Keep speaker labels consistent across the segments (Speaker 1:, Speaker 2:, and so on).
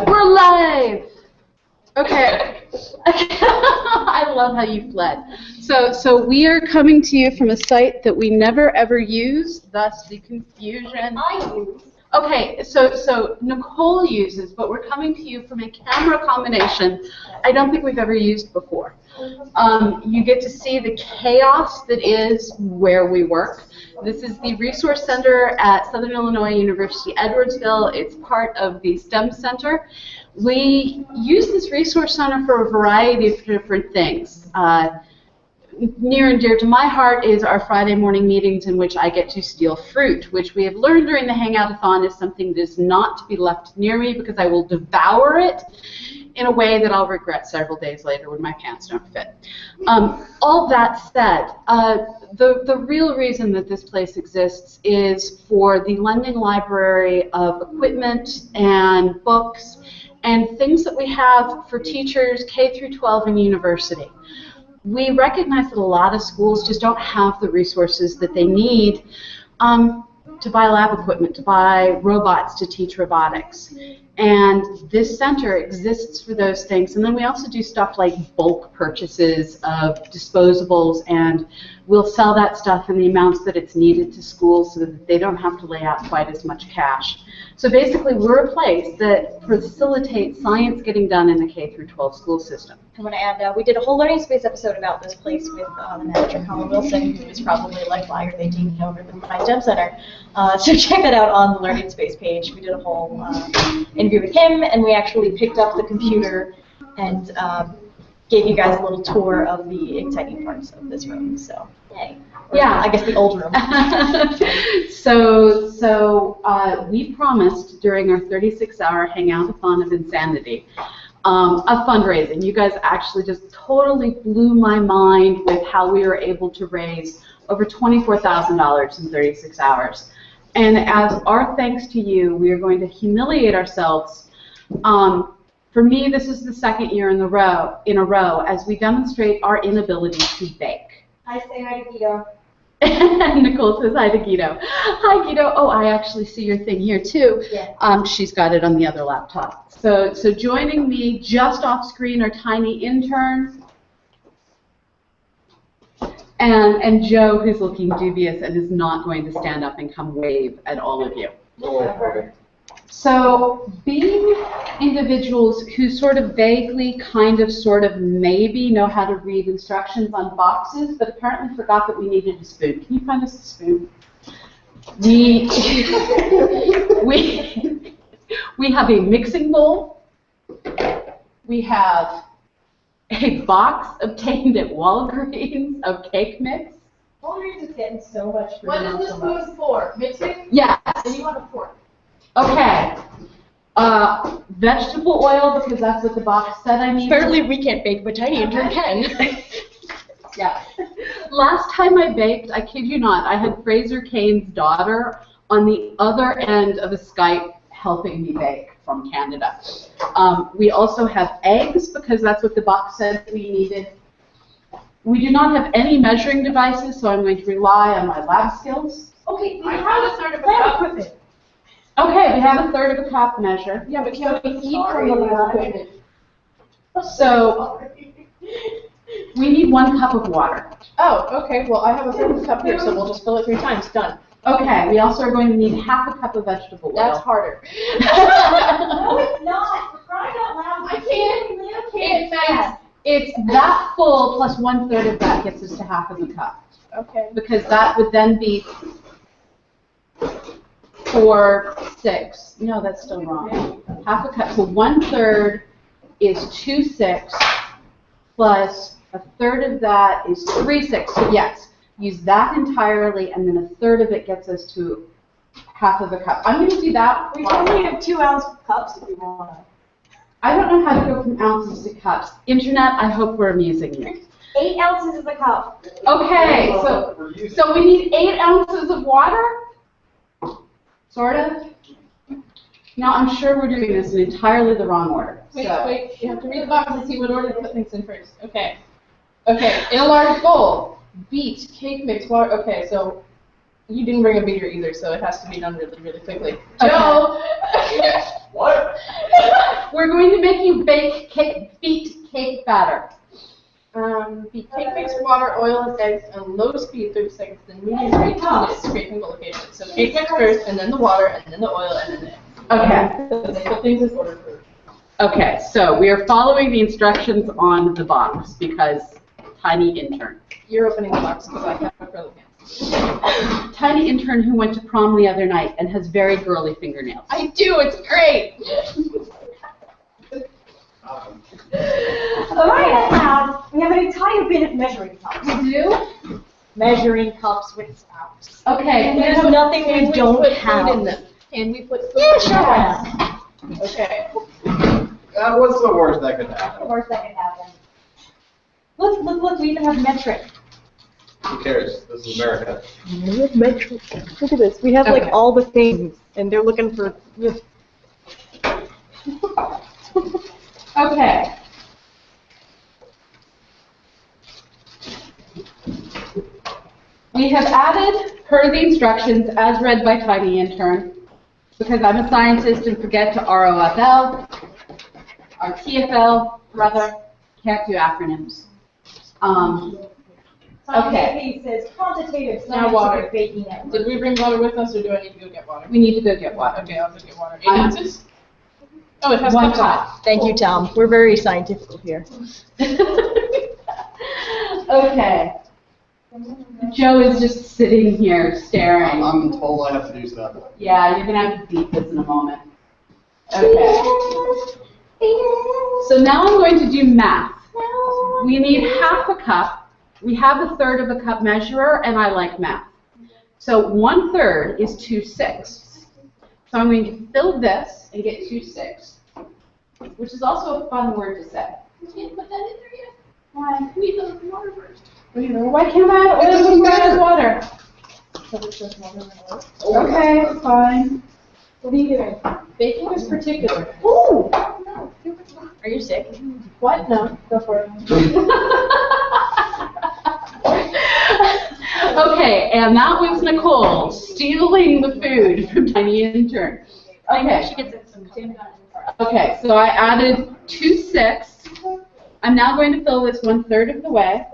Speaker 1: We're live! Okay. I love how you fled. So we are coming to you from a site that we never ever use, thus the confusion.
Speaker 2: I use.
Speaker 1: Okay, so Nicole uses, but we're coming to you from a camera combination I don't think we've ever used before. You get to see the chaos that is where we work. This is the Resource Center at Southern Illinois University, Edwardsville. It's part of the STEM Center. We use this Resource Center for a variety of different things. Near and dear to my heart is our Friday morning meetings in which I get to steal fruit, which we have learned during the Hangout-a-thon is something that is not to be left near me because I will devour it in a way that I'll regret several days later when my pants don't fit. All that said, the real reason that this place exists is for the lending library of equipment and books and things that we have for teachers K through 12 and university. We recognize that a lot of schools just don't have the resources that they need to buy lab equipment, to buy robots to teach robotics. And this center exists for those things. And then we also do stuff like bulk purchases of disposables, and we'll sell that stuff in the amounts that it's needed to schools so that they don't have to lay out quite as much cash. So basically, we're a place that facilitates science getting done in the K through 12 school system.
Speaker 2: I want to add, we did a whole Learning Space episode about this place with the manager, Colin Wilson, who is probably like, why are they taking over the High STEM Center? So check that out on the Learning Space page. We did a whole interview with him, and we actually picked up the computer and gave you guys a little tour of the exciting parts of this room. So, yay. Yeah, I guess the old room.
Speaker 1: So we promised during our 36-hour Hangout-a-thon of insanity of fundraising. You guys actually just totally blew my mind with how we were able to raise over $24,000 in 36 hours. And as our thanks to you, we are going to humiliate ourselves. For me, this is the second year in a row as we demonstrate our inability to bake.
Speaker 2: I say hi to Guido.
Speaker 1: Nicole says hi to Guido. Hi, Guido. Oh, I actually see your thing here, too.
Speaker 2: Yeah.
Speaker 1: She's got it on the other laptop. So joining me just off screen are Tiny Intern and Joe, who's looking dubious and is not going to stand up and come wave at all of you.
Speaker 2: Whatever.
Speaker 1: So being individuals who sort of vaguely, kind of, sort of, maybe know how to read instructions on boxes, but apparently forgot that we needed a spoon. Can you find us a spoon? We have a mixing bowl. We have a box obtained at Walgreens of cake mix.
Speaker 2: Walgreens is getting so much food.
Speaker 3: What is this spoon for? Mixing?
Speaker 1: Yes.
Speaker 3: And you want a fork?
Speaker 1: Okay. Vegetable oil, because that's what the box said I needed.
Speaker 2: Apparently we can't bake, but Tiny Intern can.
Speaker 1: Yeah. Last time I baked, I kid you not, I had Fraser Kane's daughter on the other end of a Skype helping me bake from Canada. We also have eggs, because that's what the box said we needed. We do not have any measuring devices, so I'm going to rely on my lab skills.
Speaker 3: Okay, I have a sort of equipment.
Speaker 1: Okay, we have a third of a cup measure.
Speaker 3: Yeah, but can we eat from the lab equipment?
Speaker 1: So we need 1 cup of water.
Speaker 3: Oh, okay. Well, I have a third of a cup here, so we'll just fill it 3 times. Done.
Speaker 1: Okay, we also are going to need half a cup of vegetable oil.
Speaker 3: That's harder.
Speaker 2: No, it's not. For crying out loud.
Speaker 3: I can't.
Speaker 1: It's that full plus 1/3 of that gets us to half of a cup.
Speaker 3: Okay.
Speaker 1: Because that would then be 4, 6. No, that's still wrong. Half a cup. So 1/3 is 2/6 plus 1/3 of that is 3/6. So yes, use that entirely, and then 1/3 of it gets us to half of a cup. I'm going to do that.
Speaker 2: We only have 2-ounce cups if you want to.
Speaker 1: I don't know how to go from ounces to cups. Internet, I hope we're amusing you.
Speaker 2: 8 ounces is a cup.
Speaker 1: Okay, so we need 8 ounces of water? Sort of? Now, I'm sure we're doing this in entirely the wrong order.
Speaker 3: Wait, you have to read the box and see what order to put things in first. Okay. Okay, in a large bowl, beat, cake mix, water. Okay, so you didn't bring a beater either, so it has to be done really, really quickly.
Speaker 1: Okay.
Speaker 3: Joe!
Speaker 4: What?
Speaker 1: We're going to make you beat cake batter.
Speaker 3: Beat cake mix, water, oil, and eggs on low speed 30 seconds, then medium speed 2 minutes, scraping the location. So cake mix first, and then the water, and then the oil, and then the eggs.
Speaker 1: Okay.
Speaker 3: So they put things in order first.
Speaker 1: Okay, so we are following the instructions on the box because tiny intern.
Speaker 3: You're opening the box because I have acrylic hands.
Speaker 1: Tiny intern who went to prom the other night and has very girly fingernails.
Speaker 3: I do, it's great!
Speaker 4: All right, we have an entire bin of measuring cups.
Speaker 1: We do?
Speaker 4: Measuring cups with spouts.
Speaker 1: Okay.
Speaker 4: And there's nothing we don't
Speaker 3: put
Speaker 4: have.
Speaker 3: food in them? Can we put food
Speaker 4: Yeah,
Speaker 3: in
Speaker 4: sure.
Speaker 3: them? Okay.
Speaker 5: What's the worst that could happen?
Speaker 4: Of course that could happen. Look, we even have metric.
Speaker 5: Who cares? This is America.
Speaker 2: We have metric. Look at this. We have like
Speaker 1: Okay.
Speaker 2: all the things, and they're looking for.
Speaker 1: Okay. We have added, per the instructions, as read by Tiny Intern, because I'm a scientist and forget to ROFL, or TFL, rather, can't do acronyms. Okay.
Speaker 4: He says quantitative
Speaker 3: Now water.
Speaker 4: scientific baking network.
Speaker 3: Did we bring water with us, or do I need to go get water?
Speaker 1: We need to go get water.
Speaker 3: Okay, I'll go get water. 8 ounces? Oh, it has
Speaker 1: 1
Speaker 3: cups in it.
Speaker 1: cup.
Speaker 2: Thank you, Tom. We're very scientific here.
Speaker 1: Okay. Joe is just sitting here staring.
Speaker 5: I'm told I have to do stuff.
Speaker 1: Yeah, you're gonna have to beat this in a moment. Okay. So now I'm going to do math. We need half a cup. We have a third of a cup measurer, and I like math. So 1/3 is 2/6. So I'm going to fill this and get 2/6, which is also a fun word to say.
Speaker 3: You can't put that in there yet.
Speaker 1: Why?
Speaker 3: We need the water first.
Speaker 1: Why can't I add oil when you add water?
Speaker 3: So it's just water and oil.
Speaker 1: Okay, fine.
Speaker 4: What are you doing?
Speaker 3: Baking is particular.
Speaker 4: Ooh!
Speaker 2: Are you sick?
Speaker 3: What? No, go for it.
Speaker 1: Okay, and that was Nicole stealing the food from Tiny Intern. Okay.
Speaker 4: She gets it some tin.
Speaker 1: Okay, so I added 2/6. I'm now going to fill this 1/3 of the way.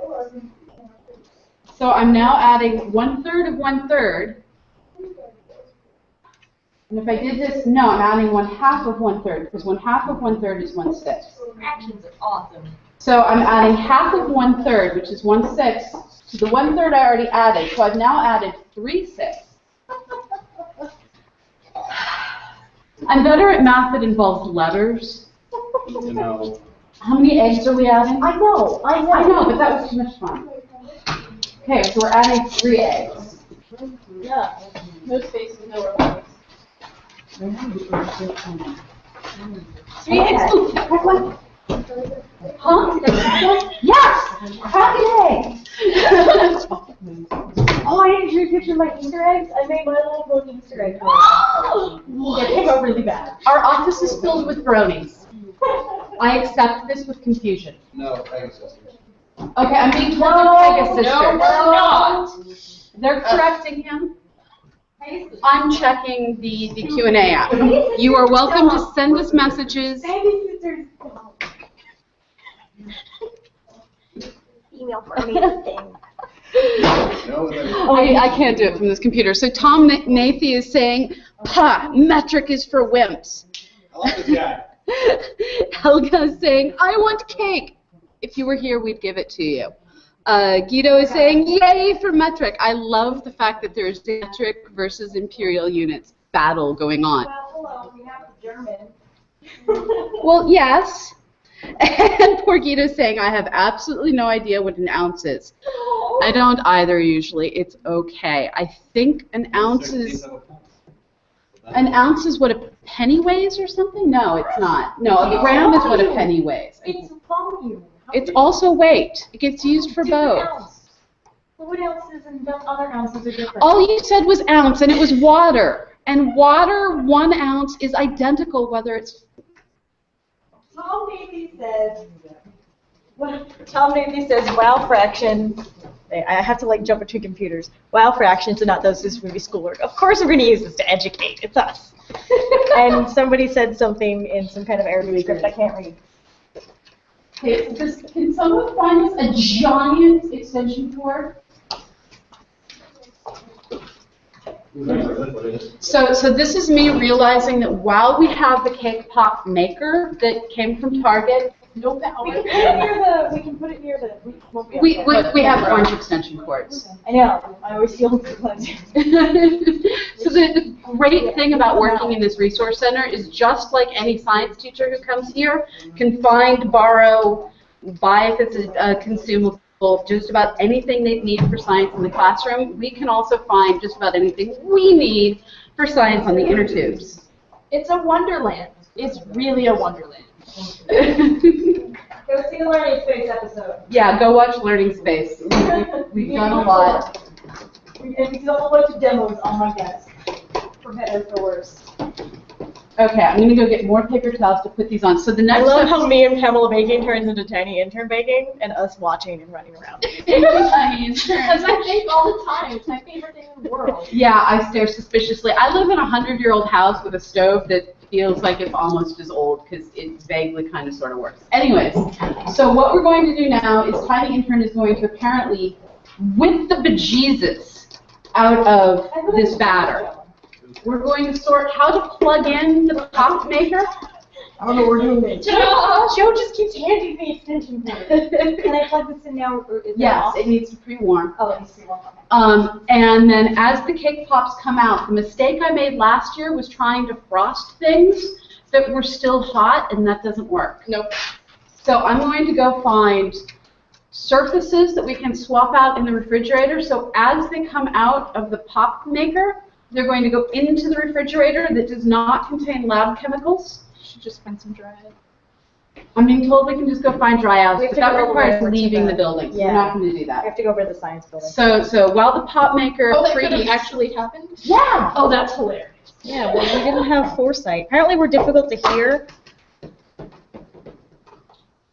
Speaker 1: So I'm now adding 1/3 of 1/3. And if I did this, no, I'm adding 1/2 of 1/3, because 1/2 of 1/3 is 1/6.
Speaker 4: Fractions are awesome.
Speaker 1: So I'm adding half of 1/3, which is 1/6, to the 1/3 I already added. So I've now added 3/6. I'm better at math that involves letters.
Speaker 5: You know,
Speaker 1: How many eggs are we adding?
Speaker 4: I know.
Speaker 1: I know, but that was too much fun. Okay, so we're adding 3 eggs.
Speaker 4: Yeah.
Speaker 3: No space and no organics.
Speaker 1: 3 eggs. Huh? Yes! Crack eggs!
Speaker 4: Oh, I didn't show you a picture of my Easter eggs. I made my little Easter egg. It came out really bad.
Speaker 1: Our office is filled with bronies. I accept this with confusion.
Speaker 5: no, Pegasus.
Speaker 1: Okay, I'm being told they're Pegasus.
Speaker 3: No, we're not.
Speaker 1: They're correcting him. I'm checking the Q&A app. You are welcome to send us messages.
Speaker 4: Babysitter's email for anything.
Speaker 5: No,
Speaker 1: I can't do it from this computer. So Tom Nathy is saying, "Pa, metric is for wimps."
Speaker 5: I like this guy.
Speaker 1: Helga is saying, "I want cake." If you were here, we'd give it to you. Guido is saying, "Yay for metric." I love the fact that there's metric versus imperial units battle going on.
Speaker 4: Well, hello, we have the German.
Speaker 1: Well, yes. And poor Guido's saying, "I have absolutely no idea what an ounce is." I don't either usually. It's okay. I think an ounce is what a penny weighs or something? No, it's not. No, a gram is what a penny weighs.
Speaker 4: It's volume.
Speaker 1: It's also weight. It gets used for
Speaker 4: Different
Speaker 1: both.
Speaker 4: ounce. Well, what ounces and other ounces are different?
Speaker 1: All you said was ounce, and it was water. And water, 1 ounce, is identical whether it's...
Speaker 4: Tom Nathy says, wow, fraction.
Speaker 2: I have to like jump between computers. Wow, fractions and not those. This would be schoolwork. Of course, we're going to use this to educate. It's us. And somebody said something in some kind of Arabic script I can't read.
Speaker 1: Okay, so can someone find us a giant extension cord? So this is me realizing that while we have the cake pop maker that came from Target, no power.
Speaker 4: We can put it near the.
Speaker 1: We have orange extension cords.
Speaker 2: I know. I always feel like
Speaker 1: So the great thing about working in this resource center is just like any science teacher who comes here can find, borrow, buy if it's a consumable, just about anything they need for science in the classroom. We can also find just about anything we need for science on the inner tubes.
Speaker 3: It's a wonderland. It's really a wonderland.
Speaker 4: Go see the Learning Space episode.
Speaker 1: Yeah, go watch Learning Space. We've done a lot.
Speaker 4: And we do a whole bunch of demos on my desk, for better or for worse.
Speaker 1: Okay, I'm gonna go get more paper towels to put these on. So the next
Speaker 2: I love
Speaker 1: step-
Speaker 2: how me and Pamela baking turns into tiny intern baking, and us watching and running around.
Speaker 3: Because I bake all the time. It's my favorite thing in the world.
Speaker 1: Yeah, I stare suspiciously. I live in a 100-year-old house with a stove that feels like it's almost as old because it vaguely kind of sort of works. Anyways, so what we're going to do now is Tiny Intern is going to apparently whip the bejesus out of this batter. We're going to sort how to plug in the pop maker.
Speaker 4: I don't know what we're doing.
Speaker 3: Joe just keeps handing me extension cords.
Speaker 4: Can I plug this in now? Or is that
Speaker 1: Yes,
Speaker 4: off?
Speaker 1: it needs to pre-warm.
Speaker 4: Oh, let me see. Okay.
Speaker 1: And then as the cake pops come out, the mistake I made last year was trying to frost things that were still hot, and that doesn't work.
Speaker 3: Nope.
Speaker 1: So I'm going to go find surfaces that we can swap out in the refrigerator. So as they come out of the pop maker, they're going to go into the refrigerator that does not contain lab chemicals.
Speaker 3: Should just find some dry.
Speaker 1: I'm being told we can just go find dry house,
Speaker 2: We have
Speaker 1: but
Speaker 2: to
Speaker 1: that
Speaker 2: go
Speaker 1: requires
Speaker 2: over to
Speaker 1: leaving
Speaker 2: the-
Speaker 1: the building.
Speaker 2: Yeah.
Speaker 1: We're not going to do
Speaker 2: I
Speaker 1: that.
Speaker 2: have to go over to the science building.
Speaker 1: So while the pop maker
Speaker 3: Oh, that could have
Speaker 1: preheats,
Speaker 3: actually happened?
Speaker 1: yeah.
Speaker 3: Oh, that's hilarious.
Speaker 2: Yeah, well, we didn't have foresight. Apparently, we're difficult to hear.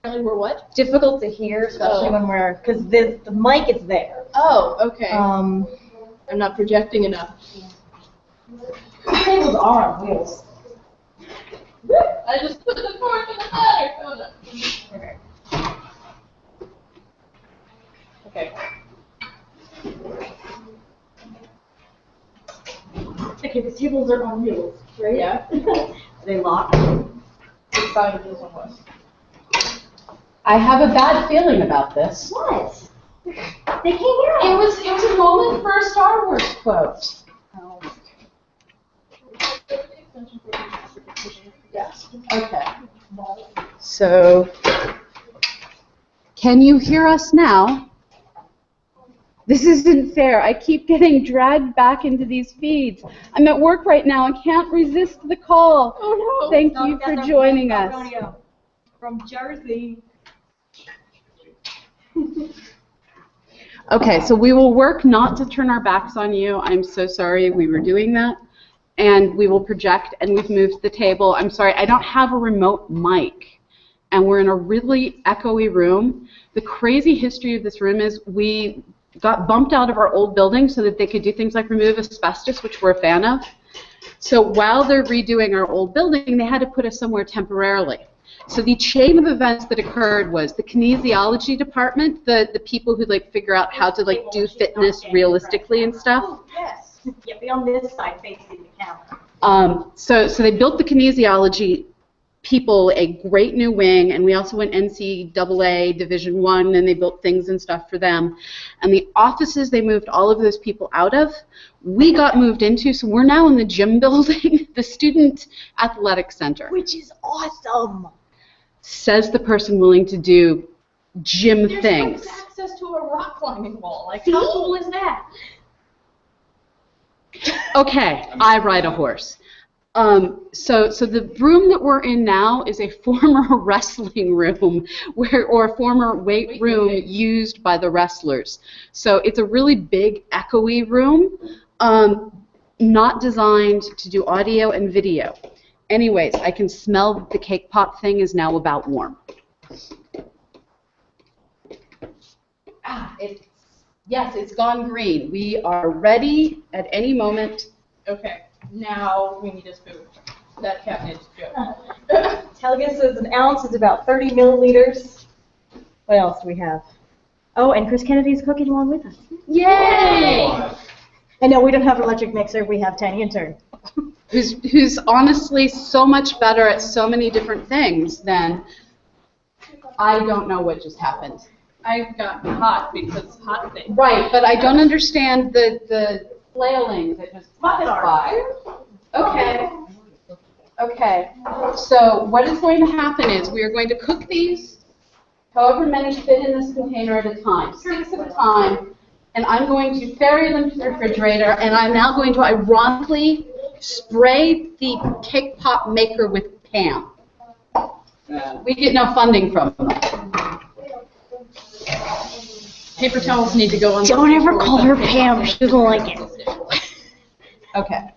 Speaker 3: Apparently we're what?
Speaker 2: Difficult to hear, especially
Speaker 3: Oh.
Speaker 2: when we're, because the mic is there.
Speaker 3: Oh, okay.
Speaker 2: Um,
Speaker 3: I'm not projecting enough.
Speaker 4: The tables are on wheels.
Speaker 3: I just put the fork in the batter. Oh, no. Okay.
Speaker 4: Okay, the tables are on wheels, right?
Speaker 3: Yeah.
Speaker 4: Are they locked?
Speaker 3: Which side of this one was?
Speaker 1: I have a bad feeling about this.
Speaker 4: What? They can't hear us.
Speaker 1: It was a moment for a Star Wars quote. Yes. Okay. So, can you hear us now? This isn't fair. I keep getting dragged back into these feeds. I'm at work right now. I can't resist the call.
Speaker 3: Oh, no.
Speaker 1: Thank you for joining us.
Speaker 4: From Jersey.
Speaker 1: Okay, so we will work not to turn our backs on you. I'm so sorry we were doing that. And we will project, and we've moved the table. I'm sorry, I don't have a remote mic. And we're in a really echoey room. The crazy history of this room is we got bumped out of our old building so that they could do things like remove asbestos, which we're a fan of. So while they're redoing our old building, they had to put us somewhere temporarily. So the chain of events that occurred was the kinesiology department, the people who like figure out how to like do fitness realistically and stuff.
Speaker 4: Oh, yes. Yeah, be on this side facing the camera.
Speaker 1: So they built the kinesiology people a great new wing, and we also went NCAA Division I, and they built things and stuff for them. And the offices they moved all of those people out of, we got moved into, so we're now in the gym building, the Student Athletic Center.
Speaker 2: which is awesome.
Speaker 1: Says the person willing to do gym
Speaker 3: There's
Speaker 1: things.
Speaker 3: no access to a rock climbing wall. Like, how cool is that?
Speaker 1: Okay, I ride a horse. So the room that we're in now is a former wrestling room, or a former weight room used by the wrestlers. So it's a really big, echoey room, not designed to do audio and video. Anyways, I can smell the cake pop thing is now about warm.
Speaker 3: It's
Speaker 1: Yes, it's gone green. We are ready at any moment.
Speaker 3: Okay, now we need a spoon. That cat needs a joke.
Speaker 2: Telgus says an ounce is about 30 milliliters. What else do we have? Oh, and Chris Kennedy's cooking along with us.
Speaker 1: Yay!
Speaker 2: And no, we don't have an electric mixer. We have Tiny Intern.
Speaker 1: Who's honestly so much better at so many different things than I don't know what just happened.
Speaker 3: I got hot because hot thing.
Speaker 1: Right, but I don't understand the flailing that just passed by. Okay. Okay. So what is going to happen is we are going to cook these however many fit in this container at a time, 6 at a time, and I'm going to ferry them to the refrigerator, and I'm now going to ironically spray the cake pop maker with Pam. We get no funding from them.
Speaker 3: Paper towels need to go on.
Speaker 2: Don't ever call her Pam. She doesn't like it.
Speaker 1: Okay.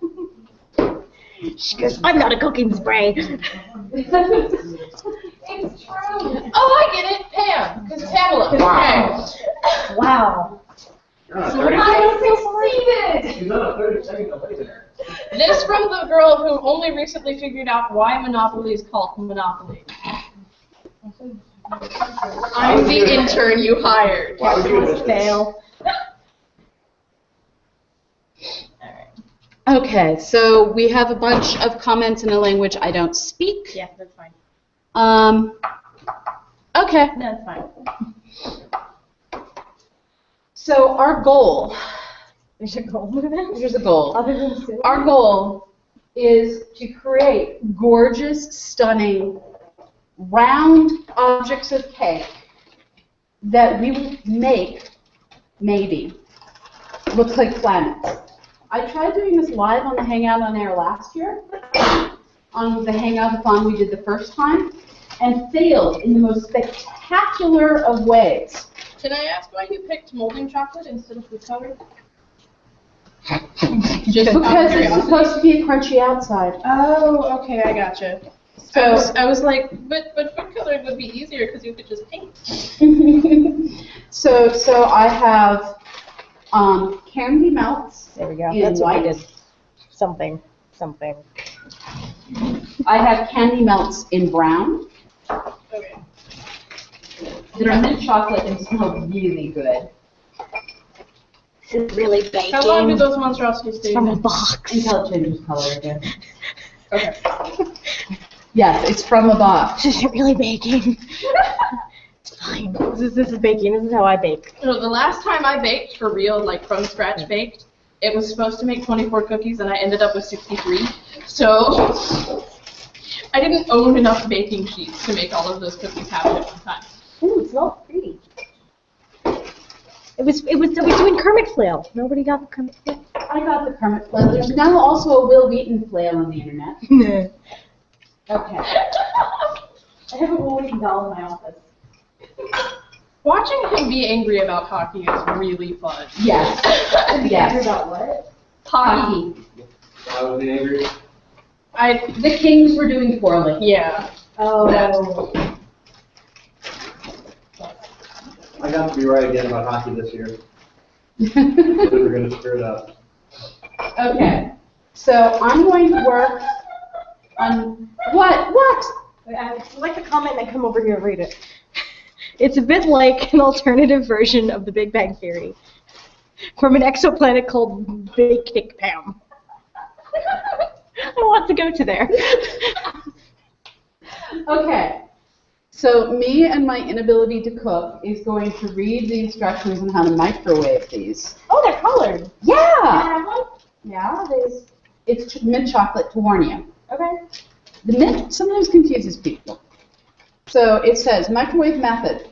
Speaker 2: She goes, I'm not a cooking spray.
Speaker 3: It's true. Oh, I get it. Pam. Because Pamela.
Speaker 5: Wow.
Speaker 2: Wow.
Speaker 5: You're on a
Speaker 3: Okay.
Speaker 5: 30
Speaker 3: I succeeded.
Speaker 5: She's on a 30-second delay there.
Speaker 3: This from the girl who only recently figured out why Monopoly is called Monopoly. I'm the intern you hired.
Speaker 5: Why would you miss this?
Speaker 2: Fail.
Speaker 1: Okay, so we have a bunch of comments in a language I don't speak.
Speaker 2: Yeah, that's fine.
Speaker 1: Okay.
Speaker 2: That's fine.
Speaker 1: So our goal,
Speaker 2: There's a goal movement.
Speaker 1: here's a goal.
Speaker 2: Other than soup.
Speaker 1: Our goal is to create gorgeous, stunning, round objects of cake that we will make, maybe, look like planets. I tried doing this live on the Hangout on Air last year, on the Hangout-a-thon we did the first time, and failed in the most spectacular of ways.
Speaker 3: Can I ask why you picked molding chocolate instead of food coloring?
Speaker 1: Just because it's supposed to be a crunchy outside.
Speaker 3: Oh, okay, I gotcha.
Speaker 1: So
Speaker 3: I was like, but food coloring would be easier because you could just paint.
Speaker 1: so I have candy melts.
Speaker 2: There we go.
Speaker 1: In
Speaker 2: That's what
Speaker 1: white.
Speaker 2: we did. Something.
Speaker 1: I have candy melts in brown
Speaker 3: Okay.
Speaker 1: that are mint chocolate and smell really good.
Speaker 2: This is really baking.
Speaker 3: How long do those monstrosities stay?
Speaker 2: From a box.
Speaker 1: Until it changes color again.
Speaker 3: Okay.
Speaker 1: Yes, it's from a box.
Speaker 2: This isn't really baking. It's fine. This is baking. This is how I bake.
Speaker 3: So the last time I baked for real, like from scratch baked, it was supposed to make 24 cookies and I ended up with 63. So I didn't own enough baking sheets to make all of those cookies happen at one time.
Speaker 2: Ooh, it smells pretty. It was doing Kermit flail. Nobody got the Kermit flail.
Speaker 1: I got the Kermit flail. There's now also a Will Wheaton flail on the internet. Okay.
Speaker 4: I have a Will Wheaton doll in my office.
Speaker 3: Watching him be angry about hockey is really fun.
Speaker 1: Yes. Yes.
Speaker 4: About what?
Speaker 1: Hockey.
Speaker 5: Why was he angry?
Speaker 1: The Kings were doing poorly.
Speaker 3: Yeah.
Speaker 4: Oh.
Speaker 5: I got to be right again about hockey this year. We were going to screw it up.
Speaker 1: Okay. So I'm going to work on what? What?
Speaker 2: I'd like to comment and come over here and read it. It's a bit like an alternative version of the Big Bang Theory from an exoplanet called Big Dick Pam. I want to go to there.
Speaker 1: Okay. So me and my inability to cook is going to read the instructions on how to microwave these.
Speaker 2: Oh, they're colored.
Speaker 1: Yeah. Yeah. It's mint chocolate to warn you.
Speaker 2: Okay.
Speaker 1: The mint sometimes confuses people. So it says microwave method.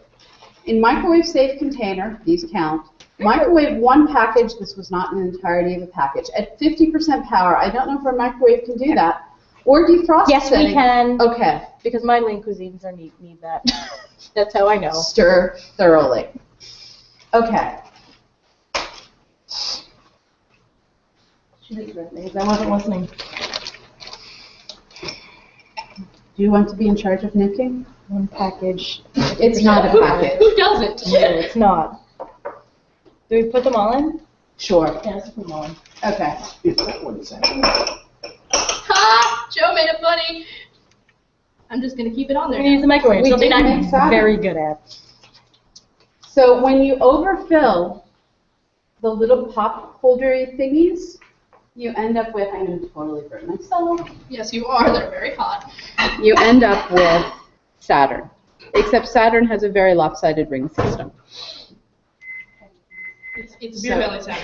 Speaker 1: In microwave safe container, these count. Microwave one package, this was not an entirety of a package, at 50% power. I don't know if our microwave can do that. Or defrost
Speaker 2: Yes,
Speaker 1: setting.
Speaker 2: we can.
Speaker 1: Okay.
Speaker 2: Because my lean cuisines need that. That's how I know.
Speaker 1: Stir thoroughly. Okay.
Speaker 2: She didn't do anything, 'cause I wasn't listening.
Speaker 1: Do you want to be in charge of nuking?
Speaker 2: One package.
Speaker 1: It's not a packet.
Speaker 3: Who doesn't?
Speaker 2: No, it's not. Do we put them all in?
Speaker 1: Sure.
Speaker 3: Yeah, let's put them all in.
Speaker 1: Okay.
Speaker 5: Is that what it's saying?
Speaker 3: Ha! Joe made it funny. I'm just gonna keep it on
Speaker 2: We're
Speaker 3: there.
Speaker 2: gonna use the microwave.
Speaker 1: We
Speaker 2: Something
Speaker 1: did
Speaker 2: I'm
Speaker 1: make Saturn.
Speaker 2: very good at.
Speaker 1: So when you overfill the little pop holdery thingies, you end up with, I'm going to totally burn myself,
Speaker 3: Yes, you are. They're very hot.
Speaker 1: you end up with Saturn. Except Saturn has a very lopsided ring system.
Speaker 3: It's beer belly Saturn.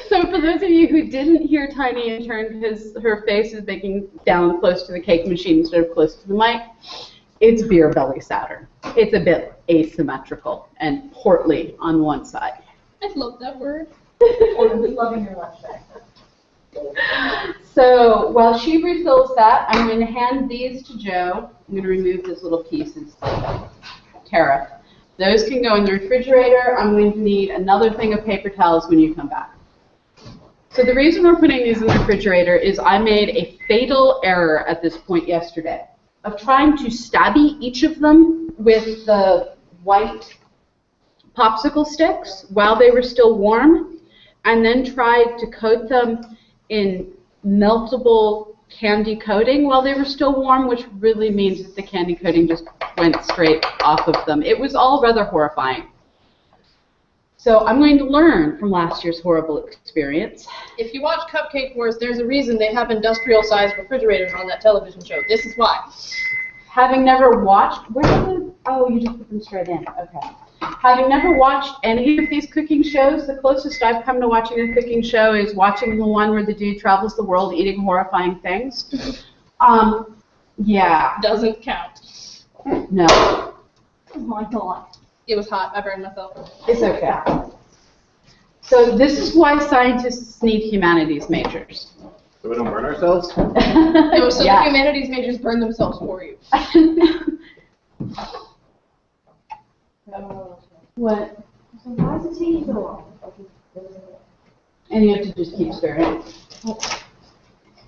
Speaker 1: So for those of you who didn't hear Tiny intern because her face is making down close to the cake machine instead of close to the mic, it's beer belly Saturn. It's a bit asymmetrical and portly on one side.
Speaker 3: I love that word.
Speaker 2: Loving your lunch bag.
Speaker 1: So while she refills that, I'm going to hand these to Joe. I'm going to remove this little piece. It's Tara. Those can go in the refrigerator. I'm going to need another thing of paper towels when you come back. So the reason we're putting these in the refrigerator is I made a fatal error at this point yesterday of trying to stabby each of them with the white popsicle sticks while they were still warm, and then tried to coat them in meltable candy coating while they were still warm, which really means that the candy coating just went straight off of them. It was all rather horrifying. So I'm going to learn from last year's horrible experience.
Speaker 3: If you watch Cupcake Wars, there's a reason they have industrial-sized refrigerators on that television show. This is why.
Speaker 1: Having never watched, where did the, oh, you just put them straight in, okay. Having never watched any of these cooking shows, the closest I've come to watching a cooking show is watching the one where the dude travels the world eating horrifying things. Yeah.
Speaker 3: Doesn't count.
Speaker 1: No,
Speaker 2: Oh my god.
Speaker 3: It was hot. I burned myself.
Speaker 1: it's okay. So this is why scientists need humanities majors.
Speaker 5: So we don't burn ourselves?
Speaker 3: It was so
Speaker 1: Yeah.
Speaker 3: the humanities majors burn themselves for you.
Speaker 1: What?
Speaker 4: Why is it taking so long?
Speaker 1: And you have to just keep stirring.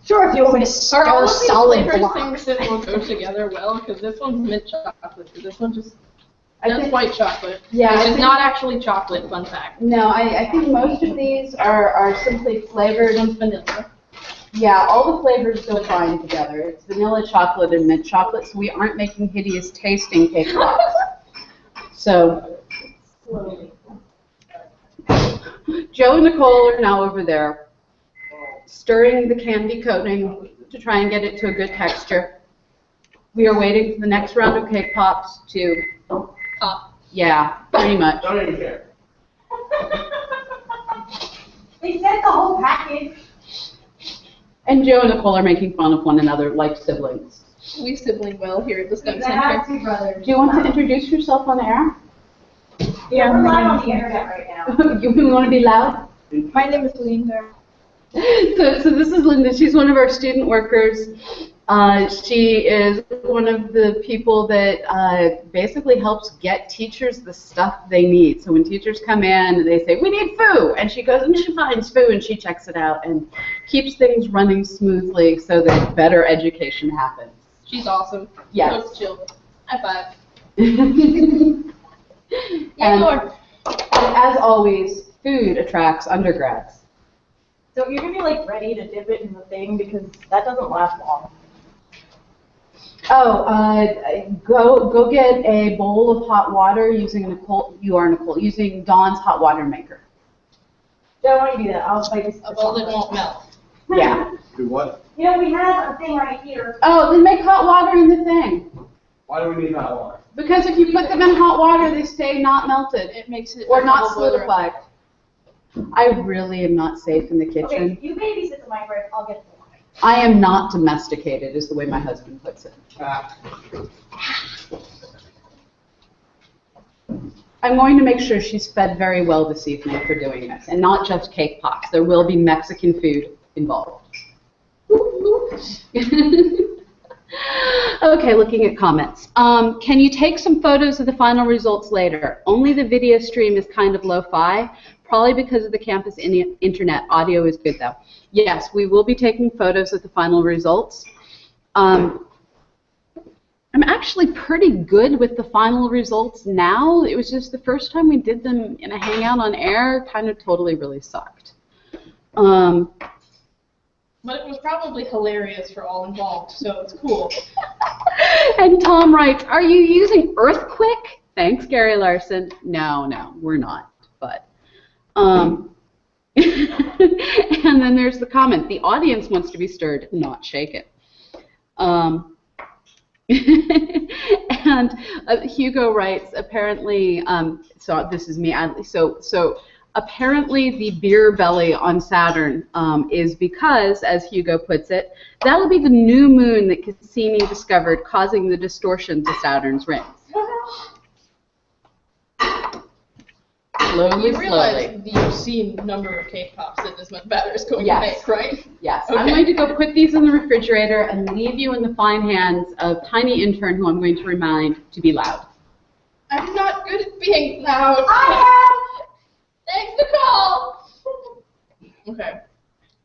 Speaker 2: Sure, if you want me to
Speaker 3: Are
Speaker 2: stir
Speaker 3: all of these
Speaker 2: solid
Speaker 3: flavors
Speaker 2: block.
Speaker 3: things that will go together well? Because this one's mint chocolate. This one just
Speaker 1: I
Speaker 3: that's
Speaker 1: think-
Speaker 3: white chocolate.
Speaker 1: Yeah, I
Speaker 3: Which is
Speaker 1: think-
Speaker 3: not actually chocolate, fun fact.
Speaker 1: No, I think most of these are simply flavored.
Speaker 3: One's vanilla.
Speaker 1: Yeah, all the flavors go fine together. It's vanilla chocolate and mint chocolate, so we aren't making hideous tasting cake pops. So,
Speaker 4: Slowly.
Speaker 1: Joe and Nicole are now over there stirring the candy coating to try and get it to a good texture. We are waiting for the next round of cake pops to,
Speaker 3: Pop.
Speaker 1: yeah, pretty much.
Speaker 5: Don't even care.
Speaker 4: They sent the whole package.
Speaker 1: And Joe and Nicole are making fun of one another like siblings.
Speaker 3: We sibling well here at the STEM
Speaker 4: I have
Speaker 3: Center.
Speaker 4: two brothers.
Speaker 1: Do you want to introduce yourself on air?
Speaker 4: Yeah, we're live on the internet right now.
Speaker 1: You want to be loud?
Speaker 2: My name is Linda.
Speaker 1: So this is Linda. She's one of our student workers. She is one of the people that basically helps get teachers the stuff they need. So when teachers come in and they say, we need foo, and she goes and she finds foo and she checks it out and keeps things running smoothly so that better education happens.
Speaker 3: She's awesome.
Speaker 1: Yes.
Speaker 3: Looks chill. High five.
Speaker 1: And
Speaker 3: Yeah, Lord.
Speaker 1: as always, food attracts undergrads.
Speaker 2: So you're gonna be like ready to dip it in the thing because that doesn't last long.
Speaker 1: Oh, go get a bowl of hot water using Nicole. You are Nicole using Dawn's hot water maker.
Speaker 2: Don't want to do that. I'll fight this.
Speaker 3: A bowl that won't melt.
Speaker 1: Yeah.
Speaker 5: Do what?
Speaker 4: You know, we have a thing right here.
Speaker 1: Oh, then make hot water in the thing.
Speaker 5: Why do we need hot water?
Speaker 1: Because if you put them in hot water, they stay not melted
Speaker 3: It makes it
Speaker 1: or not
Speaker 3: double boiler
Speaker 1: solidified. I really am not safe in the kitchen.
Speaker 2: Okay, you babysit the microwave. I'll get the water.
Speaker 1: I am not domesticated, is the way my husband puts it.
Speaker 5: Ah,
Speaker 1: I'm going to make sure she's fed very well this evening for doing this, and not just cake pops. There will be Mexican food involved. Okay, looking at comments. Can you take some photos of the final results later? Only the video stream is kind of lo-fi, probably because of the campus internet. Audio is good though. Yes, we will be taking photos of the final results. I'm actually pretty good with the final results now. It was just the first time we did them in a hangout on air, kind of totally really sucked.
Speaker 3: But it was probably hilarious for all involved, so it's cool.
Speaker 1: And Tom writes, are you using Earthquake? Thanks, Gary Larson. No, we're not. But, and then there's the comment, the audience wants to be stirred, not shaken. And Hugo writes, apparently, so this is me, so apparently the beer belly on Saturn is because, as Hugo puts it, that'll be the new moon that Cassini discovered, causing the distortion to Saturn's rings. Slowly,
Speaker 3: You realize the obscene number of cake pops that this much batter is going to make, right?
Speaker 1: Yes.
Speaker 3: Okay.
Speaker 1: I'm going to go put these in the refrigerator and leave you in the fine hands of tiny intern, who I'm going to remind to be loud.
Speaker 3: I'm not good at being loud. Thanks, Nicole! Okay.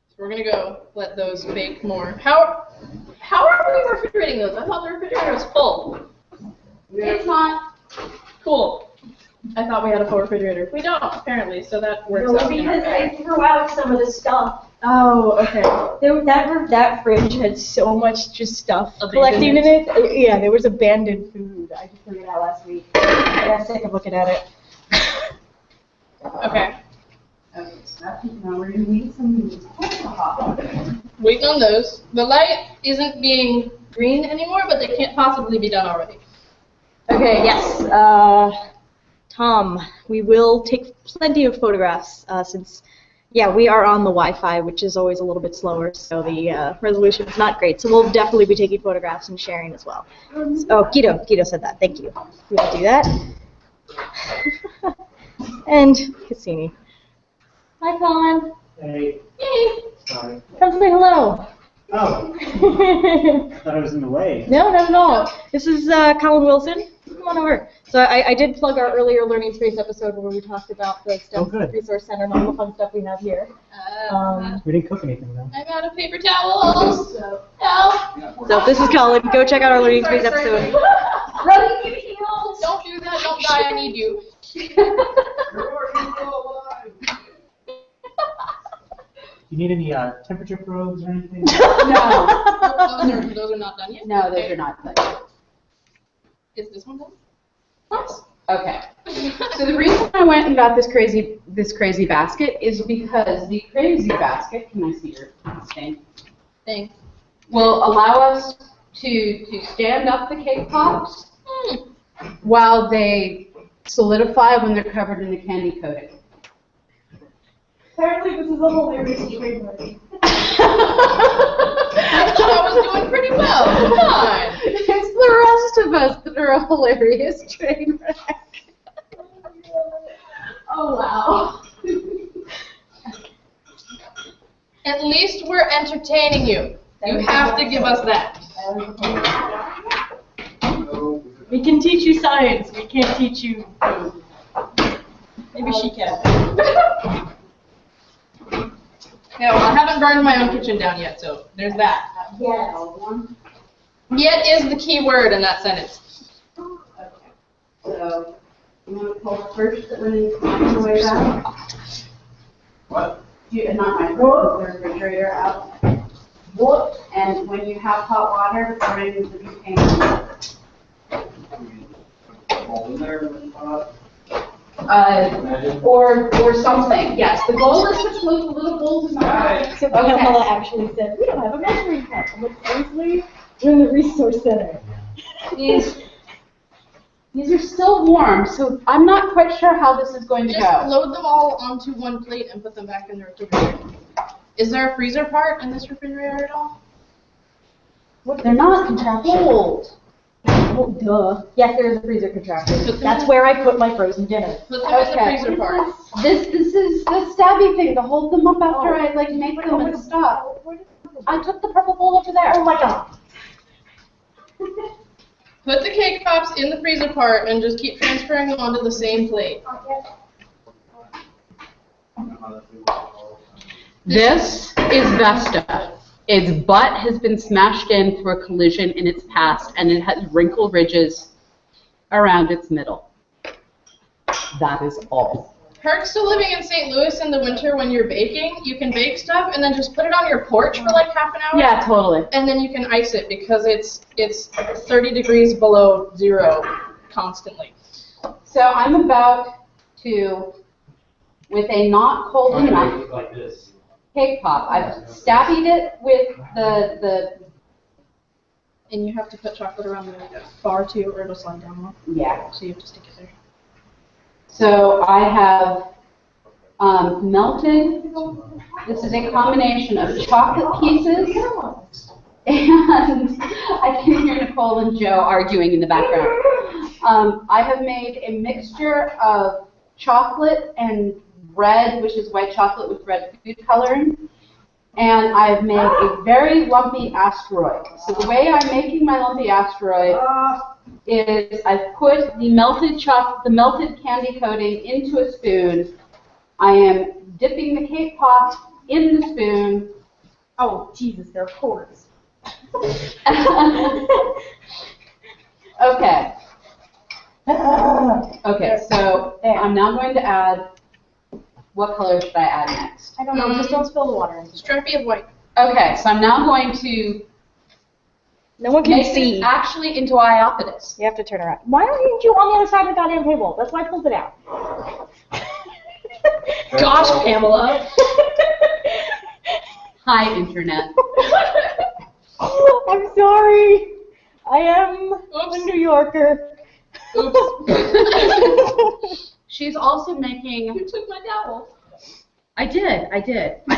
Speaker 3: So we're going to go let those bake more. How are we refrigerating those? I thought the refrigerator was full. It's not. Cool. I thought we had a full refrigerator. We don't, apparently, so that works out.
Speaker 2: Because I threw out some of the stuff.
Speaker 3: Oh, okay.
Speaker 2: That fridge had so much just stuff
Speaker 3: Abandoned.
Speaker 2: collecting in it. Yeah, there was abandoned food. I just threw it out last week. I got sick of looking at it.
Speaker 3: Okay.
Speaker 1: Okay, so now we're going to need some alcohol.
Speaker 3: Waiting on those. The light isn't being green anymore, but they can't possibly be done already.
Speaker 2: Okay, yes. Tom, we will take plenty of photographs since, we are on the Wi-Fi, which is always a little bit slower, so the resolution is not great. So we'll definitely be taking photographs and sharing as well. Oh, Guido said that. Thank you. We will do that. And Cassini. Hi, Colin.
Speaker 5: Hey.
Speaker 2: Hey.
Speaker 5: Sorry.
Speaker 2: Come say hello.
Speaker 5: Oh, thought I was in the way.
Speaker 2: No, not at all. This is Colin Wilson. Come on over. So I did plug our earlier Learning Space episode where we talked about the STEM Resource Center and all the fun stuff we have here.
Speaker 6: We didn't cook anything though.
Speaker 3: I'm out of paper towels. Help.
Speaker 2: So this is Colin. Go check out our Learning Space episode.
Speaker 3: Running in heels. Don't do that. Don't die. I need you.
Speaker 6: You need any temperature probes or anything?
Speaker 1: No.
Speaker 3: Those are not done yet?
Speaker 1: No, those are not done.
Speaker 3: Is this one done?
Speaker 1: Yes. Okay. So the reason I went and got this crazy basket is because the crazy basket, can I see your stain?
Speaker 3: Thanks.
Speaker 1: Will allow us to stand up the cake pops while they solidify when they're covered in the candy coating.
Speaker 4: Apparently this is a hilarious trademark.
Speaker 3: I thought I was doing pretty well. Come on.
Speaker 1: It's the rest of us that are a hilarious train wreck.
Speaker 4: Oh wow.
Speaker 3: At least we're entertaining you. You have to give us that.
Speaker 2: We can teach you science. We can't teach you food. Maybe she can.
Speaker 3: Yeah, well, I haven't burned my own kitchen down yet, so there's that.
Speaker 4: Yes.
Speaker 3: Yet is the key word in that sentence.
Speaker 1: Okay. So I'm going to pull first the microwave out.
Speaker 5: What?
Speaker 1: Not microwave, the refrigerator out. What? And when you have hot water, bring the butane.
Speaker 5: Hold in there,
Speaker 1: Or something. Yes, the goal is to float the little bowls in the water.
Speaker 2: So Pamela actually said, we don't have a measuring cup. I'm like, seriously? We're in the resource center.
Speaker 1: These are still warm, so I'm not quite sure how this is going to
Speaker 3: Just
Speaker 1: go.
Speaker 3: load them all onto one plate and put them back in the refrigerator. Is there a freezer part in this refrigerator at all?
Speaker 1: They're not cold.
Speaker 2: Oh, duh. Yes, there is a freezer contractor. That's where I put my frozen dinner.
Speaker 3: Put them in the
Speaker 1: Okay.
Speaker 3: freezer part.
Speaker 1: This is the stabby thing to hold them up after I make them and stop. I took the purple bowl over there.
Speaker 2: Oh my god.
Speaker 3: Put the cake pops in the freezer part and just keep transferring them onto the same plate.
Speaker 1: This is Vesta. Its butt has been smashed in through a collision in its past, and it has wrinkle ridges around its middle. That is all.
Speaker 3: Perks to living in St. Louis in the winter when you're baking, you can bake stuff and then just put it on your porch for like half an hour.
Speaker 1: Yeah, totally.
Speaker 3: And then you can ice it because it's 30 degrees below zero constantly.
Speaker 1: So I'm about to, with a not cold enough
Speaker 5: Like this.
Speaker 1: cake pop, I've stabbied it with the
Speaker 3: And you have to put chocolate around the bar too, or it'll slide down more.
Speaker 1: yeah.
Speaker 3: So you have to stick it there.
Speaker 1: So I have melted, this is a combination of chocolate pieces, and I can hear Nicole and Joe arguing in the background. I have made a mixture of chocolate and red, which is white chocolate with red food coloring, and I've made a very lumpy asteroid. So the way I'm making my lumpy asteroid is I've put the melted candy coating into a spoon. I am dipping the cake pop in the spoon.
Speaker 4: Oh, Jesus, they're cords.
Speaker 1: Okay. Okay, so I'm now going to add, what color should I add next?
Speaker 4: I don't know, just don't spill the water.
Speaker 3: Stripey of white.
Speaker 1: Okay, so I'm now going to
Speaker 2: No one can
Speaker 1: make
Speaker 2: see.
Speaker 1: this actually into Iapetus.
Speaker 2: You have to turn around.
Speaker 4: Why aren't you on the other side of the goddamn table? That's why I pulled it out.
Speaker 3: Gosh, Pamela.
Speaker 1: Hi, Internet.
Speaker 4: I'm sorry. I am
Speaker 3: Oops.
Speaker 4: a New Yorker.
Speaker 3: Oops.
Speaker 1: She's also making,
Speaker 3: You took my towel.
Speaker 1: I did.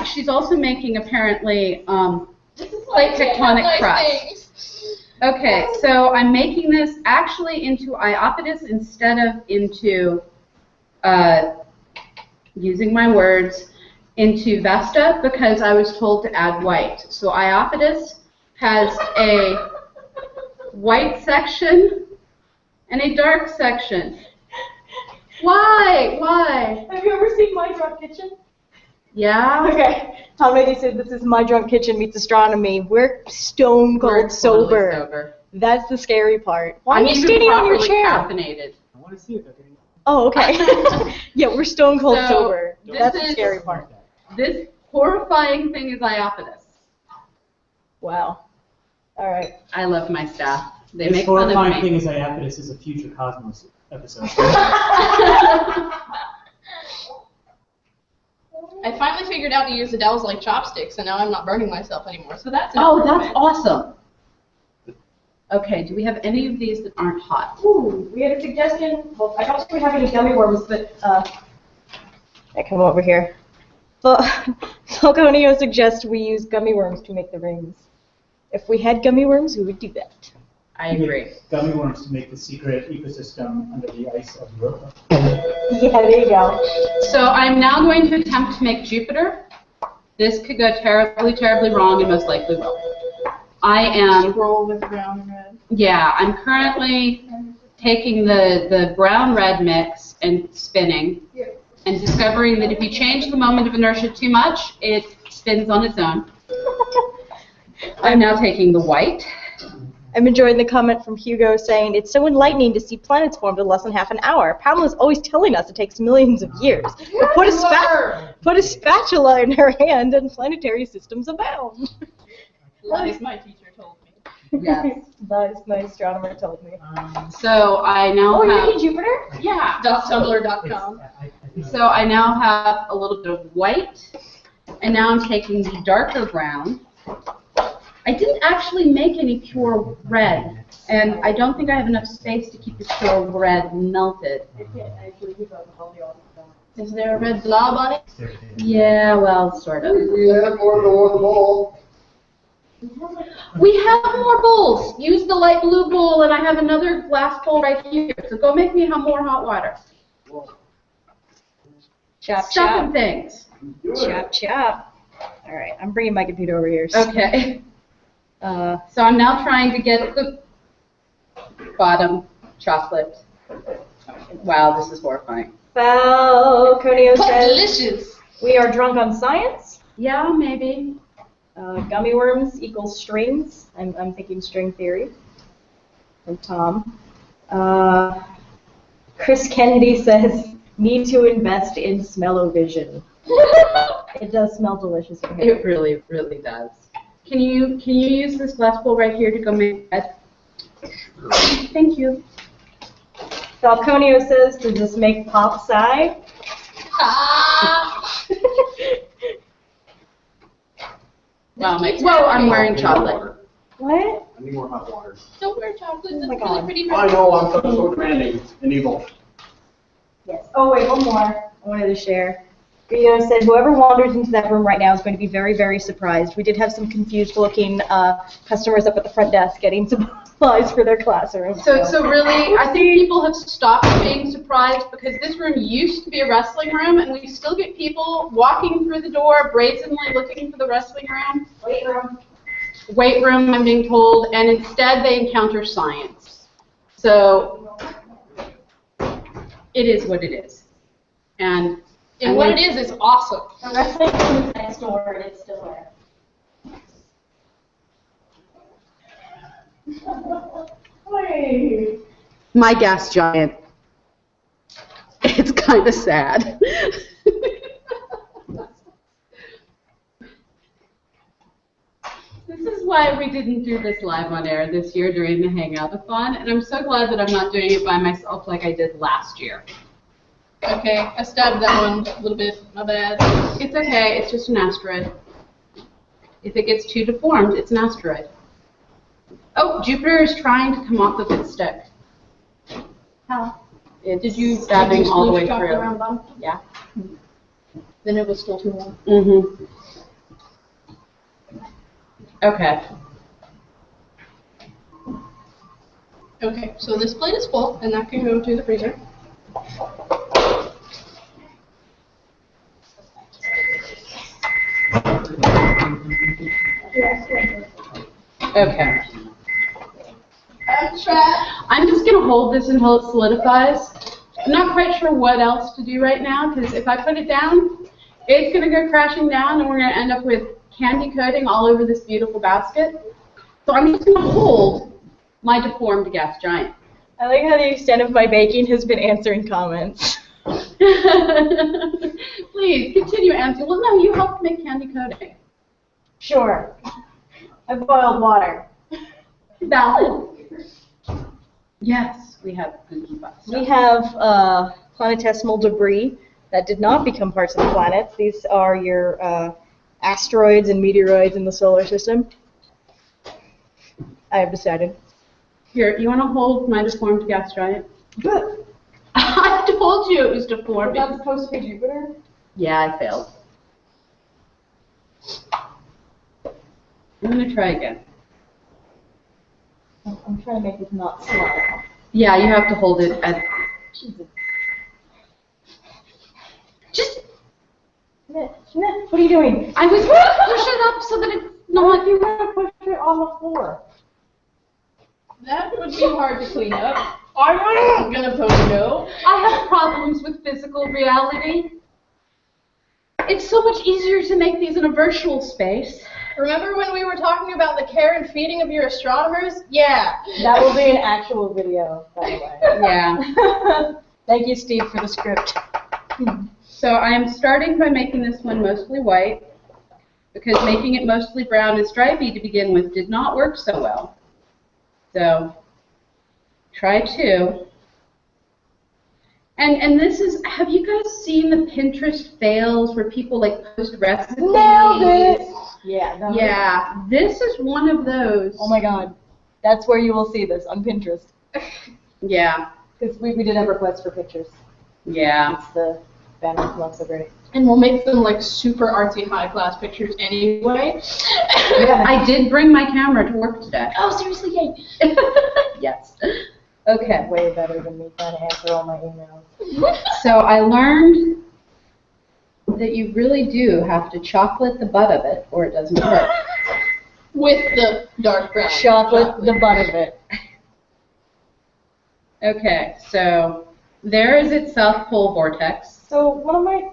Speaker 1: She's also making, apparently,
Speaker 3: This is
Speaker 1: plate tectonic
Speaker 3: nice
Speaker 1: crust.
Speaker 3: things.
Speaker 1: Okay, so I'm making this actually into Iapetus instead of into, using my words, into Vesta, because I was told to add white. So Iapetus has a white section and a dark section. Why?
Speaker 4: Have you ever seen My Drunk Kitchen?
Speaker 1: Yeah?
Speaker 4: Okay. Tom Eddie said this is My Drunk Kitchen meets astronomy. We're stone cold
Speaker 1: We're totally
Speaker 4: sober. That's the scary part. Why
Speaker 1: I'm
Speaker 4: are you
Speaker 1: even
Speaker 4: standing on your
Speaker 1: properly
Speaker 4: chair?
Speaker 1: caffeinated.
Speaker 6: I want to see if I can.
Speaker 4: Oh, okay. Yeah, we're stone cold
Speaker 1: So,
Speaker 4: sober.
Speaker 1: this
Speaker 4: That's the
Speaker 1: is-
Speaker 4: scary part.
Speaker 1: This horrifying thing is Iapetus.
Speaker 4: Wow. All right.
Speaker 1: I love my staff. They
Speaker 6: This
Speaker 1: make fun
Speaker 6: horrifying
Speaker 1: of
Speaker 6: thing
Speaker 1: me.
Speaker 6: is Iapetus is a future Cosmos episode.
Speaker 3: I finally figured out to use Adele's like chopsticks, and now I'm not burning myself anymore. So that's
Speaker 1: Oh,
Speaker 3: an
Speaker 1: that's
Speaker 3: improvement.
Speaker 1: awesome. Okay, do we have any of these that aren't hot?
Speaker 4: Ooh, we had a suggestion. Well, I don't think we have any gummy worms, but
Speaker 2: I come over here. Falconio suggests we use gummy worms to make the rings. If we had gummy worms, we would do that.
Speaker 1: I agree.
Speaker 6: Gummy worms to make the secret ecosystem under the ice of Europa.
Speaker 4: yeah, there you go.
Speaker 1: So I'm now going to attempt to make Jupiter. This could go terribly, terribly wrong, and most likely will. I am,
Speaker 3: Scroll with brown and red.
Speaker 1: yeah, I'm currently taking the brown-red mix and spinning, and discovering that if you change the moment of inertia too much, it spins on its own. I'm now taking the white.
Speaker 2: I'm enjoying the comment from Hugo saying, it's so enlightening to see planets formed in less than half an hour. Pamela's always telling us it takes millions of years. But put a spatula in her hand and planetary systems abound.
Speaker 3: Lies my teacher told me.
Speaker 1: Yes.
Speaker 4: That is my astronomer told me.
Speaker 1: So I now
Speaker 4: Oh,
Speaker 1: have,
Speaker 4: you're in Jupiter?
Speaker 1: yeah.
Speaker 3: .tumblr.com.
Speaker 1: So I now have a little bit of white, and now I'm taking the darker brown. I didn't actually make any pure red, and I don't think I have enough space to keep the pure red melted.
Speaker 3: Is there a red blob on it?
Speaker 1: Yeah, well, sort of.
Speaker 5: We have more than one bowl.
Speaker 1: We have more bowls. Use the light blue bowl, and I have another glass bowl right here. So go make me more hot water.
Speaker 2: Chop,
Speaker 1: Stuff
Speaker 2: chop.
Speaker 1: and things.
Speaker 2: Chop, chop. All right, I'm bringing my computer over here. So,
Speaker 1: Okay. So I'm now trying to get the bottom chocolate. Wow, this is horrifying.
Speaker 2: Falconio
Speaker 3: But
Speaker 2: says,
Speaker 3: delicious.
Speaker 2: we are drunk on science.
Speaker 1: Yeah, maybe.
Speaker 2: Gummy worms equals strings. I'm thinking string theory. From Tom. Chris Kennedy says, need to invest in smell-o-vision. It does smell delicious in here.
Speaker 1: It really, really does. Can you use this glass bowl right here to go make bread? Thank you.
Speaker 2: Falconio says, does this make Pop sigh?
Speaker 1: Well, I'm wearing chocolate.
Speaker 2: What?
Speaker 5: I need more hot water.
Speaker 3: Don't wear chocolate. That's
Speaker 2: my
Speaker 3: really
Speaker 2: God.
Speaker 3: pretty.
Speaker 5: I know, I'm so demanding and evil.
Speaker 2: Yes. Oh, wait, one more I wanted to share. Rio said, whoever wanders into that room right now is going to be very, very surprised. We did have some confused-looking customers up at the front desk getting supplies for their classroom.
Speaker 1: So really, I think people have stopped being surprised because this room used to be a wrestling room, and we still get people walking through the door brazenly looking for the wrestling room. Weight room, I'm being told, and instead they encounter science. So it is what it is. And
Speaker 3: what it is awesome.
Speaker 2: The wrestling room is next door, and it's still there.
Speaker 1: my gas giant. It's kind of sad. This is why we didn't do this live on air this year during the Hangout-a-thon, and I'm so glad that I'm not doing it by myself like I did last year.
Speaker 3: Okay, I stabbed that one a little bit. My bad.
Speaker 1: It's okay, it's just an asteroid. If it gets too deformed, it's an asteroid. Oh, Jupiter is trying to come off of its stick. How?
Speaker 3: Did you
Speaker 1: stabbing all the way
Speaker 3: chocolate
Speaker 1: through?
Speaker 3: around bottom?
Speaker 1: Yeah.
Speaker 3: Then it was still too long.
Speaker 1: Mm-hmm. Okay.
Speaker 3: Okay, so this plate is full, and that can go to the freezer.
Speaker 1: Okay. I'm just going to hold this until it solidifies. I'm not quite sure what else to do right now, because if I put it down, it's going to go crashing down, and we're going to end up with candy coating all over this beautiful basket. So I'm just going to hold my deformed gas giant.
Speaker 2: I like how the extent of my baking has been answering comments.
Speaker 1: Please, continue answering. Well, no, you helped make candy coating.
Speaker 2: Sure. I boiled water.
Speaker 1: Valid. Yes, we have Googie Bus.
Speaker 2: We have planetesimal debris that did not become parts of the planets. These are your asteroids and meteoroids in the solar system. I have decided.
Speaker 1: Here, you want to hold my deformed gas giant? Good. I told you it was deformed.
Speaker 4: That's supposed to be Jupiter?
Speaker 1: Yeah, I failed. I'm going to try again.
Speaker 2: I'm trying to make it not slide.
Speaker 1: Yeah, you have to hold it at... Just...
Speaker 2: What are you doing?
Speaker 1: I was going to push it up so that it's not...
Speaker 4: You're gonna push it on the floor.
Speaker 3: That would be hard to clean up. I'm gonna post no.
Speaker 1: I have problems with physical reality. It's so much easier to make these in a virtual space.
Speaker 3: Remember when we were talking about the care and feeding of your astronomers? Yeah.
Speaker 2: That will be an actual video, by the way.
Speaker 1: Yeah.
Speaker 2: Thank you, Steve, for the script.
Speaker 1: So I am starting by making this one mostly white, because making it mostly brown and stripy to begin with did not work so well. So try 2. And this is, have you guys seen the Pinterest fails where people like post recipes?
Speaker 2: Nailed it! Yeah.
Speaker 1: Yeah, this is one of those.
Speaker 2: Oh my god. That's where you will see this, on Pinterest.
Speaker 1: Yeah.
Speaker 2: Because we did have requests for pictures.
Speaker 1: Yeah.
Speaker 2: It's the banner looks so great.
Speaker 3: And we'll make them like super artsy high class pictures anyway.
Speaker 2: Yeah.
Speaker 1: I did bring my camera to work today.
Speaker 3: Oh, seriously, yay.
Speaker 1: Yes. Okay.
Speaker 2: Way better than me trying to answer all my emails.
Speaker 1: So I learned that you really do have to chocolate the butt of it or it doesn't work.
Speaker 3: With the dark brown.
Speaker 2: Chocolate the butt of it.
Speaker 1: Okay, so there is its South Pole vortex.
Speaker 2: So one of my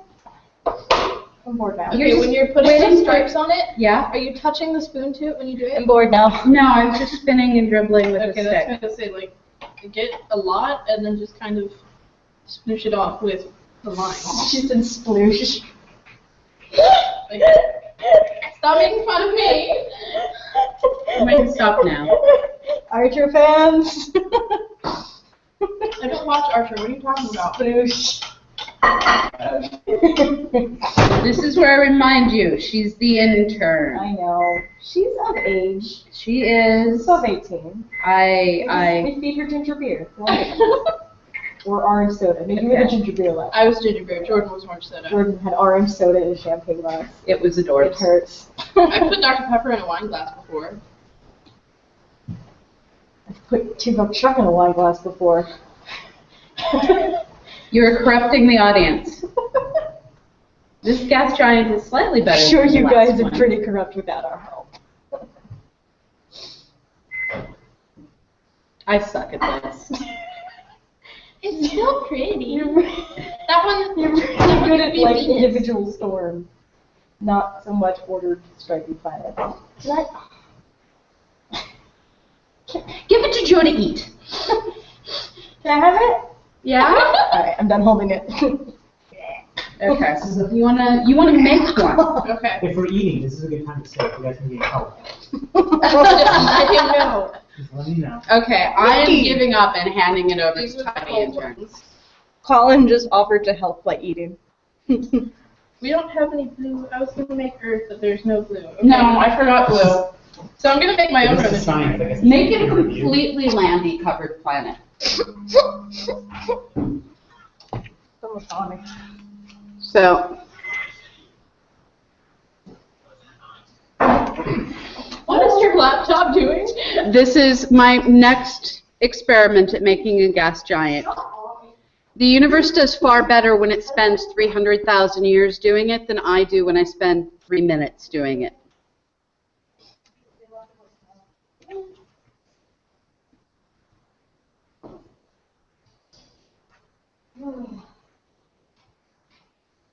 Speaker 2: I'm bored now.
Speaker 3: Okay, when you're putting
Speaker 1: waiting
Speaker 3: the
Speaker 1: for-
Speaker 3: stripes on it,
Speaker 1: Yeah?
Speaker 3: are you touching the spoon too when you do it?
Speaker 2: I'm bored now.
Speaker 1: No, I'm just spinning and dribbling with
Speaker 3: Okay,
Speaker 1: a
Speaker 3: that's
Speaker 1: stick.
Speaker 3: gonna say like get a lot and then just kind of sploosh it off with the line.
Speaker 2: She said sploosh.
Speaker 3: Like, stop making fun of me.
Speaker 1: I'm going to stop now.
Speaker 2: Archer fans.
Speaker 3: I don't watch Archer. What are you talking about?
Speaker 2: Sploosh.
Speaker 1: This is where I remind you, she's the intern.
Speaker 2: I know. She's of age.
Speaker 1: She is.
Speaker 2: She's above 18.
Speaker 1: I.
Speaker 2: We feed her ginger beer. Or orange soda. Maybe we had ginger beer left.
Speaker 3: I was ginger beer. Jordan was orange soda.
Speaker 2: Jordan had orange soda in a champagne glass.
Speaker 1: It was
Speaker 2: It
Speaker 1: adorable.
Speaker 2: hurts.
Speaker 3: I put Dr. Pepper in a wine glass before.
Speaker 2: I've put 2 buck chuck in a wine glass before.
Speaker 1: You're corrupting the audience. This gas giant is slightly better.
Speaker 2: I'm sure
Speaker 1: than the
Speaker 2: you
Speaker 1: last
Speaker 2: guys are
Speaker 1: one.
Speaker 2: pretty corrupt without our help.
Speaker 1: I suck at this.
Speaker 3: It's so pretty.
Speaker 2: You're
Speaker 3: That one.
Speaker 2: really good at like individual storms, not so much ordered striking planets.
Speaker 1: Give it to Joe to eat.
Speaker 2: Can I have it?
Speaker 1: Yeah?
Speaker 2: Alright, I'm done holding it.
Speaker 1: Okay. You wanna make one.
Speaker 3: Okay.
Speaker 6: If we're eating, this is a good time to say if you guys can get help.
Speaker 3: I didn't know.
Speaker 6: Just let me know.
Speaker 1: Okay, I am giving up and handing it over
Speaker 3: These
Speaker 1: to
Speaker 3: are the
Speaker 1: Tiny
Speaker 3: cold
Speaker 1: intern.
Speaker 3: ones.
Speaker 2: Colin just offered to help by eating.
Speaker 3: We don't have any blue. I was gonna make Earth, but there's no blue. Okay.
Speaker 1: No, I forgot blue.
Speaker 3: So I'm gonna make my own
Speaker 6: This is
Speaker 3: ribbon.
Speaker 6: science, I guess.
Speaker 1: Make it a completely landy covered planet.
Speaker 2: Someone's calling me.
Speaker 1: So,
Speaker 3: What is your laptop doing?
Speaker 1: this is my next experiment at making a gas giant. The universe does far better when it spends 300,000 years doing it than I do when I spend 3 minutes doing it.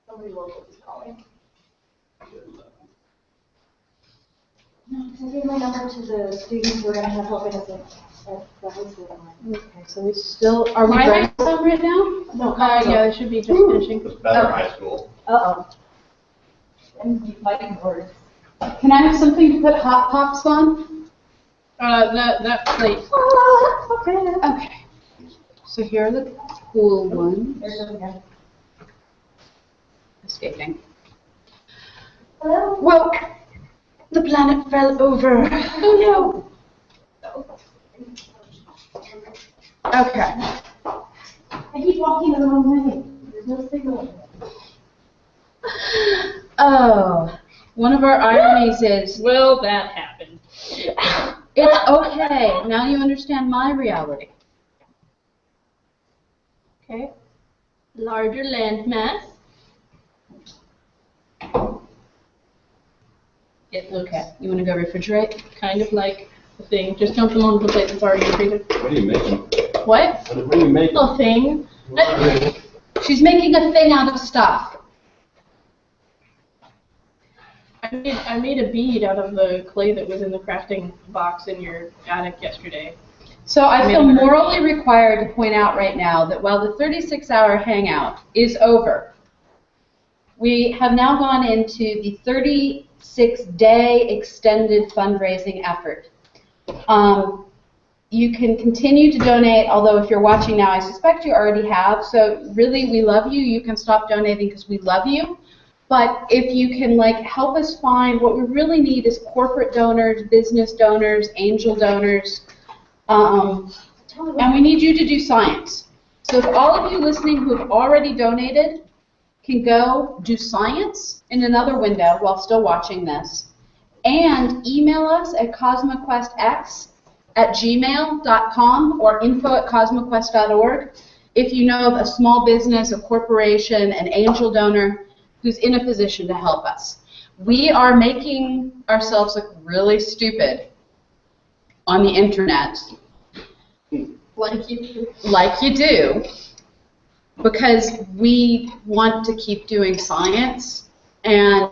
Speaker 2: Somebody local is calling. No, because I gave my number to the students who are going to have helping us at the high school.
Speaker 1: Okay, so we still, are we
Speaker 3: Why
Speaker 1: ready right now?
Speaker 2: No,
Speaker 3: Yeah, they should be just finishing.
Speaker 5: It's better in high school.
Speaker 2: Uh-oh. I'm fighting words.
Speaker 1: Can I have something to put hot pops on?
Speaker 3: That plate.
Speaker 2: Okay.
Speaker 1: Okay. So here are the cool ones.
Speaker 2: There it goes again.
Speaker 1: Escaping.
Speaker 2: Hello?
Speaker 1: Well, the planet fell over.
Speaker 2: Oh no.
Speaker 1: Okay.
Speaker 2: I keep walking the wrong way. There's no signal.
Speaker 1: Oh, one of our ironies is,
Speaker 3: Will that happen?
Speaker 1: it's okay. Now you understand my reality.
Speaker 3: Okay. Larger landmass. It looks
Speaker 1: You want to go refrigerate?
Speaker 3: kind of like a thing. Just dump them onto the plate that's already freezer.
Speaker 5: What are you making?
Speaker 3: What?
Speaker 5: What are you making?
Speaker 3: A thing.
Speaker 1: She's making a thing out of stuff.
Speaker 3: I made a bead out of the clay that was in the crafting box in your attic yesterday.
Speaker 1: So I
Speaker 3: Made
Speaker 1: feel
Speaker 3: a better
Speaker 1: morally required to point out right now that while the 36-hour hangout is over, we have now gone into the 36-day extended fundraising effort. You can continue to donate, although if you're watching now, I suspect you already have. So really, we love you. You can stop donating because we love you. But if you can help us find, what we really need is corporate donors, business donors, angel donors, and we need you to do science. So if all of you listening who have already donated can go do science in another window while still watching this, and email us at cosmoquestx@gmail.com or info@cosmoquest.org if you know of a small business, a corporation, an angel donor who's in a position to help us. We are making ourselves look really stupid on the internet,
Speaker 3: Like you.
Speaker 1: like you do, because we want to keep doing science And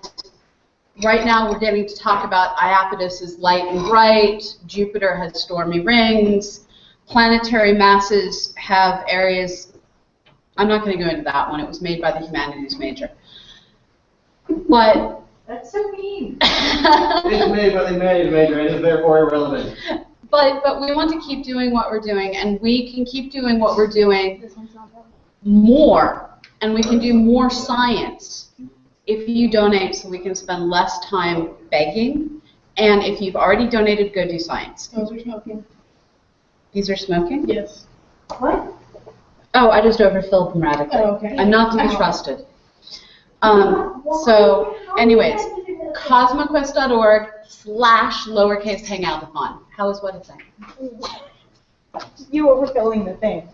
Speaker 1: right now we're getting to talk about Iapetus is light and bright, Jupiter has stormy rings, planetary masses have areas. I'm not going to go into that one. It was made by the humanities major. But
Speaker 4: That's so mean.
Speaker 5: It's made by the humanities major and is therefore irrelevant.
Speaker 1: But we want to keep doing what we're doing, and we can keep doing what we're doing more, and we can do more science if you donate so we can spend less time begging. And if you've already donated, go do science.
Speaker 3: Those are smoking.
Speaker 1: These are smoking?
Speaker 3: Yes.
Speaker 4: What?
Speaker 1: Oh, I just overfilled them radically.
Speaker 3: Oh, okay.
Speaker 1: I'm not to be trusted. So, anyways, cosmoquest.org/hangoutathon. How is what a thing?
Speaker 2: You overfilling the thing.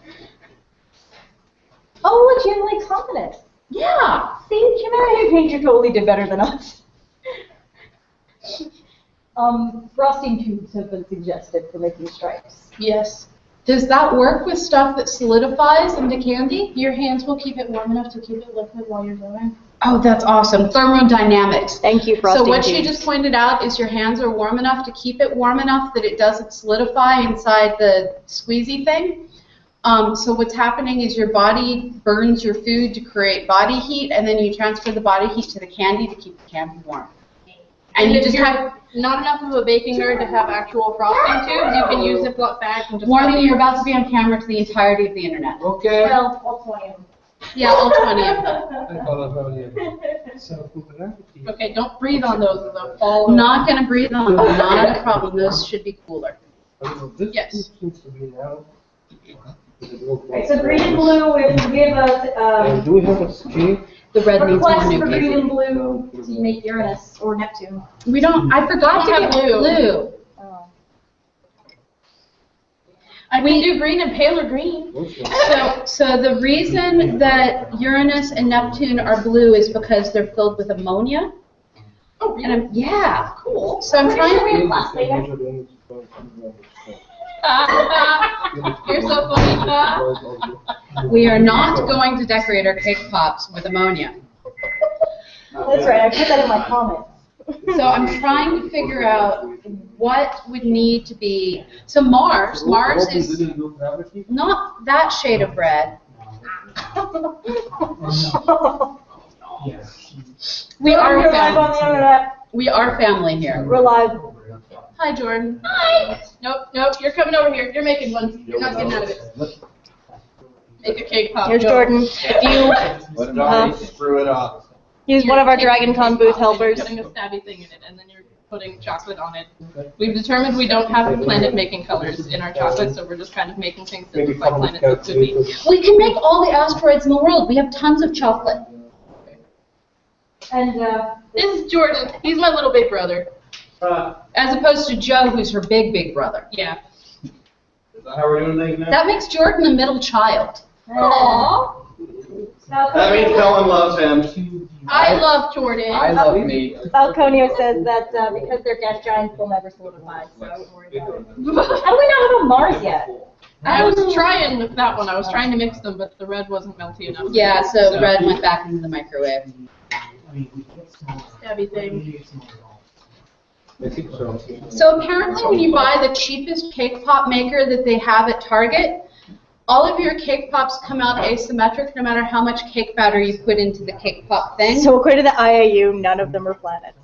Speaker 2: Oh, look, you have like confidence.
Speaker 1: Yeah.
Speaker 2: See, humanities major totally did better than us. Frosting tubes have been suggested for making stripes.
Speaker 3: Yes.
Speaker 1: Does that work with stuff that solidifies into candy?
Speaker 3: Your hands will keep it warm enough to keep it liquid while you're going.
Speaker 1: Oh, that's awesome. Thermodynamics.
Speaker 2: Thank you, Frosting
Speaker 1: So what she
Speaker 2: tubes.
Speaker 1: just pointed out is your hands are warm enough to keep it warm enough that it doesn't solidify inside the squeezy thing. So what's happening is your body burns your food to create body heat, and then you transfer the body heat to the candy to keep the candy warm. And you
Speaker 3: if
Speaker 1: just
Speaker 3: you're
Speaker 1: have
Speaker 3: not enough of a baking nerd to have actual frosting tubes, you can use Ziploc bags and just
Speaker 1: warning. You're about to be on camera to the entirety of the internet.
Speaker 5: Okay.
Speaker 2: Well, all 20 of them.
Speaker 1: Yeah, all 20 of them.
Speaker 3: Okay, don't breathe on those, they'll fall.
Speaker 1: Not going to breathe on them. Not a problem. Those should be cooler.
Speaker 3: Yes.
Speaker 4: Right, so green and blue, we have a
Speaker 5: Do we have a scheme?
Speaker 1: The red needs a
Speaker 4: request
Speaker 1: new
Speaker 4: for green
Speaker 1: case.
Speaker 4: and blue to make Uranus or Neptune.
Speaker 1: We don't. I forgot to
Speaker 3: We
Speaker 1: get
Speaker 3: have blue.
Speaker 1: blue.
Speaker 2: Oh.
Speaker 3: I can do green and paler green.
Speaker 1: So the reason that Uranus and Neptune are blue is because they're filled with ammonia.
Speaker 3: Oh,
Speaker 1: And
Speaker 3: really?
Speaker 1: yeah,
Speaker 3: Cool.
Speaker 1: so I'm trying to.
Speaker 3: You're so funny.
Speaker 1: We are not going to decorate our cake pops with ammonia.
Speaker 2: That's right, I put that in my comment.
Speaker 1: So I'm trying to figure out what would need to be. So Mars is not that shade of red. We are
Speaker 2: We're live on the
Speaker 1: family.
Speaker 2: internet.
Speaker 1: We are family here.
Speaker 2: We're live.
Speaker 1: Hi, Jordan.
Speaker 3: Hi. Nope, you're coming over here. You're making one. You're not getting out of it. Make a cake pop.
Speaker 2: Here's
Speaker 3: Go.
Speaker 2: Jordan. If
Speaker 5: Let it die, screw it up.
Speaker 2: he's one of our DragonCon booth helpers.
Speaker 3: You're putting a stabby thing in it, and then you're putting chocolate on it. We've determined we don't have planet-making colors in our chocolate, so we're just kind of making things that look like planets that could be.
Speaker 1: We can make all the asteroids in the world. We have tons of chocolate.
Speaker 4: And
Speaker 3: This is Jordan. He's my little big brother.
Speaker 1: As opposed to Joe, who's her big, big brother.
Speaker 3: Yeah.
Speaker 5: Is that how we're doing things now?
Speaker 1: That makes Jordan a middle child.
Speaker 3: Aww.
Speaker 5: That means Helen loves him.
Speaker 3: I love Jordan.
Speaker 7: I love me.
Speaker 2: Falconio says that because they're gas giants, they'll never solidify, so I wouldn't worry about it. How do we not have a Mars yet?
Speaker 3: I was trying with that one. I was trying to mix them, but the red wasn't melty enough.
Speaker 1: Yeah, so red went back into the microwave.
Speaker 3: Stabby thing.
Speaker 5: I think so.
Speaker 1: So apparently when you buy the cheapest cake pop maker that they have at Target, all of your cake pops come out asymmetric no matter how much cake batter you put into the cake pop thing.
Speaker 2: So according to the IAU, none of them are planets.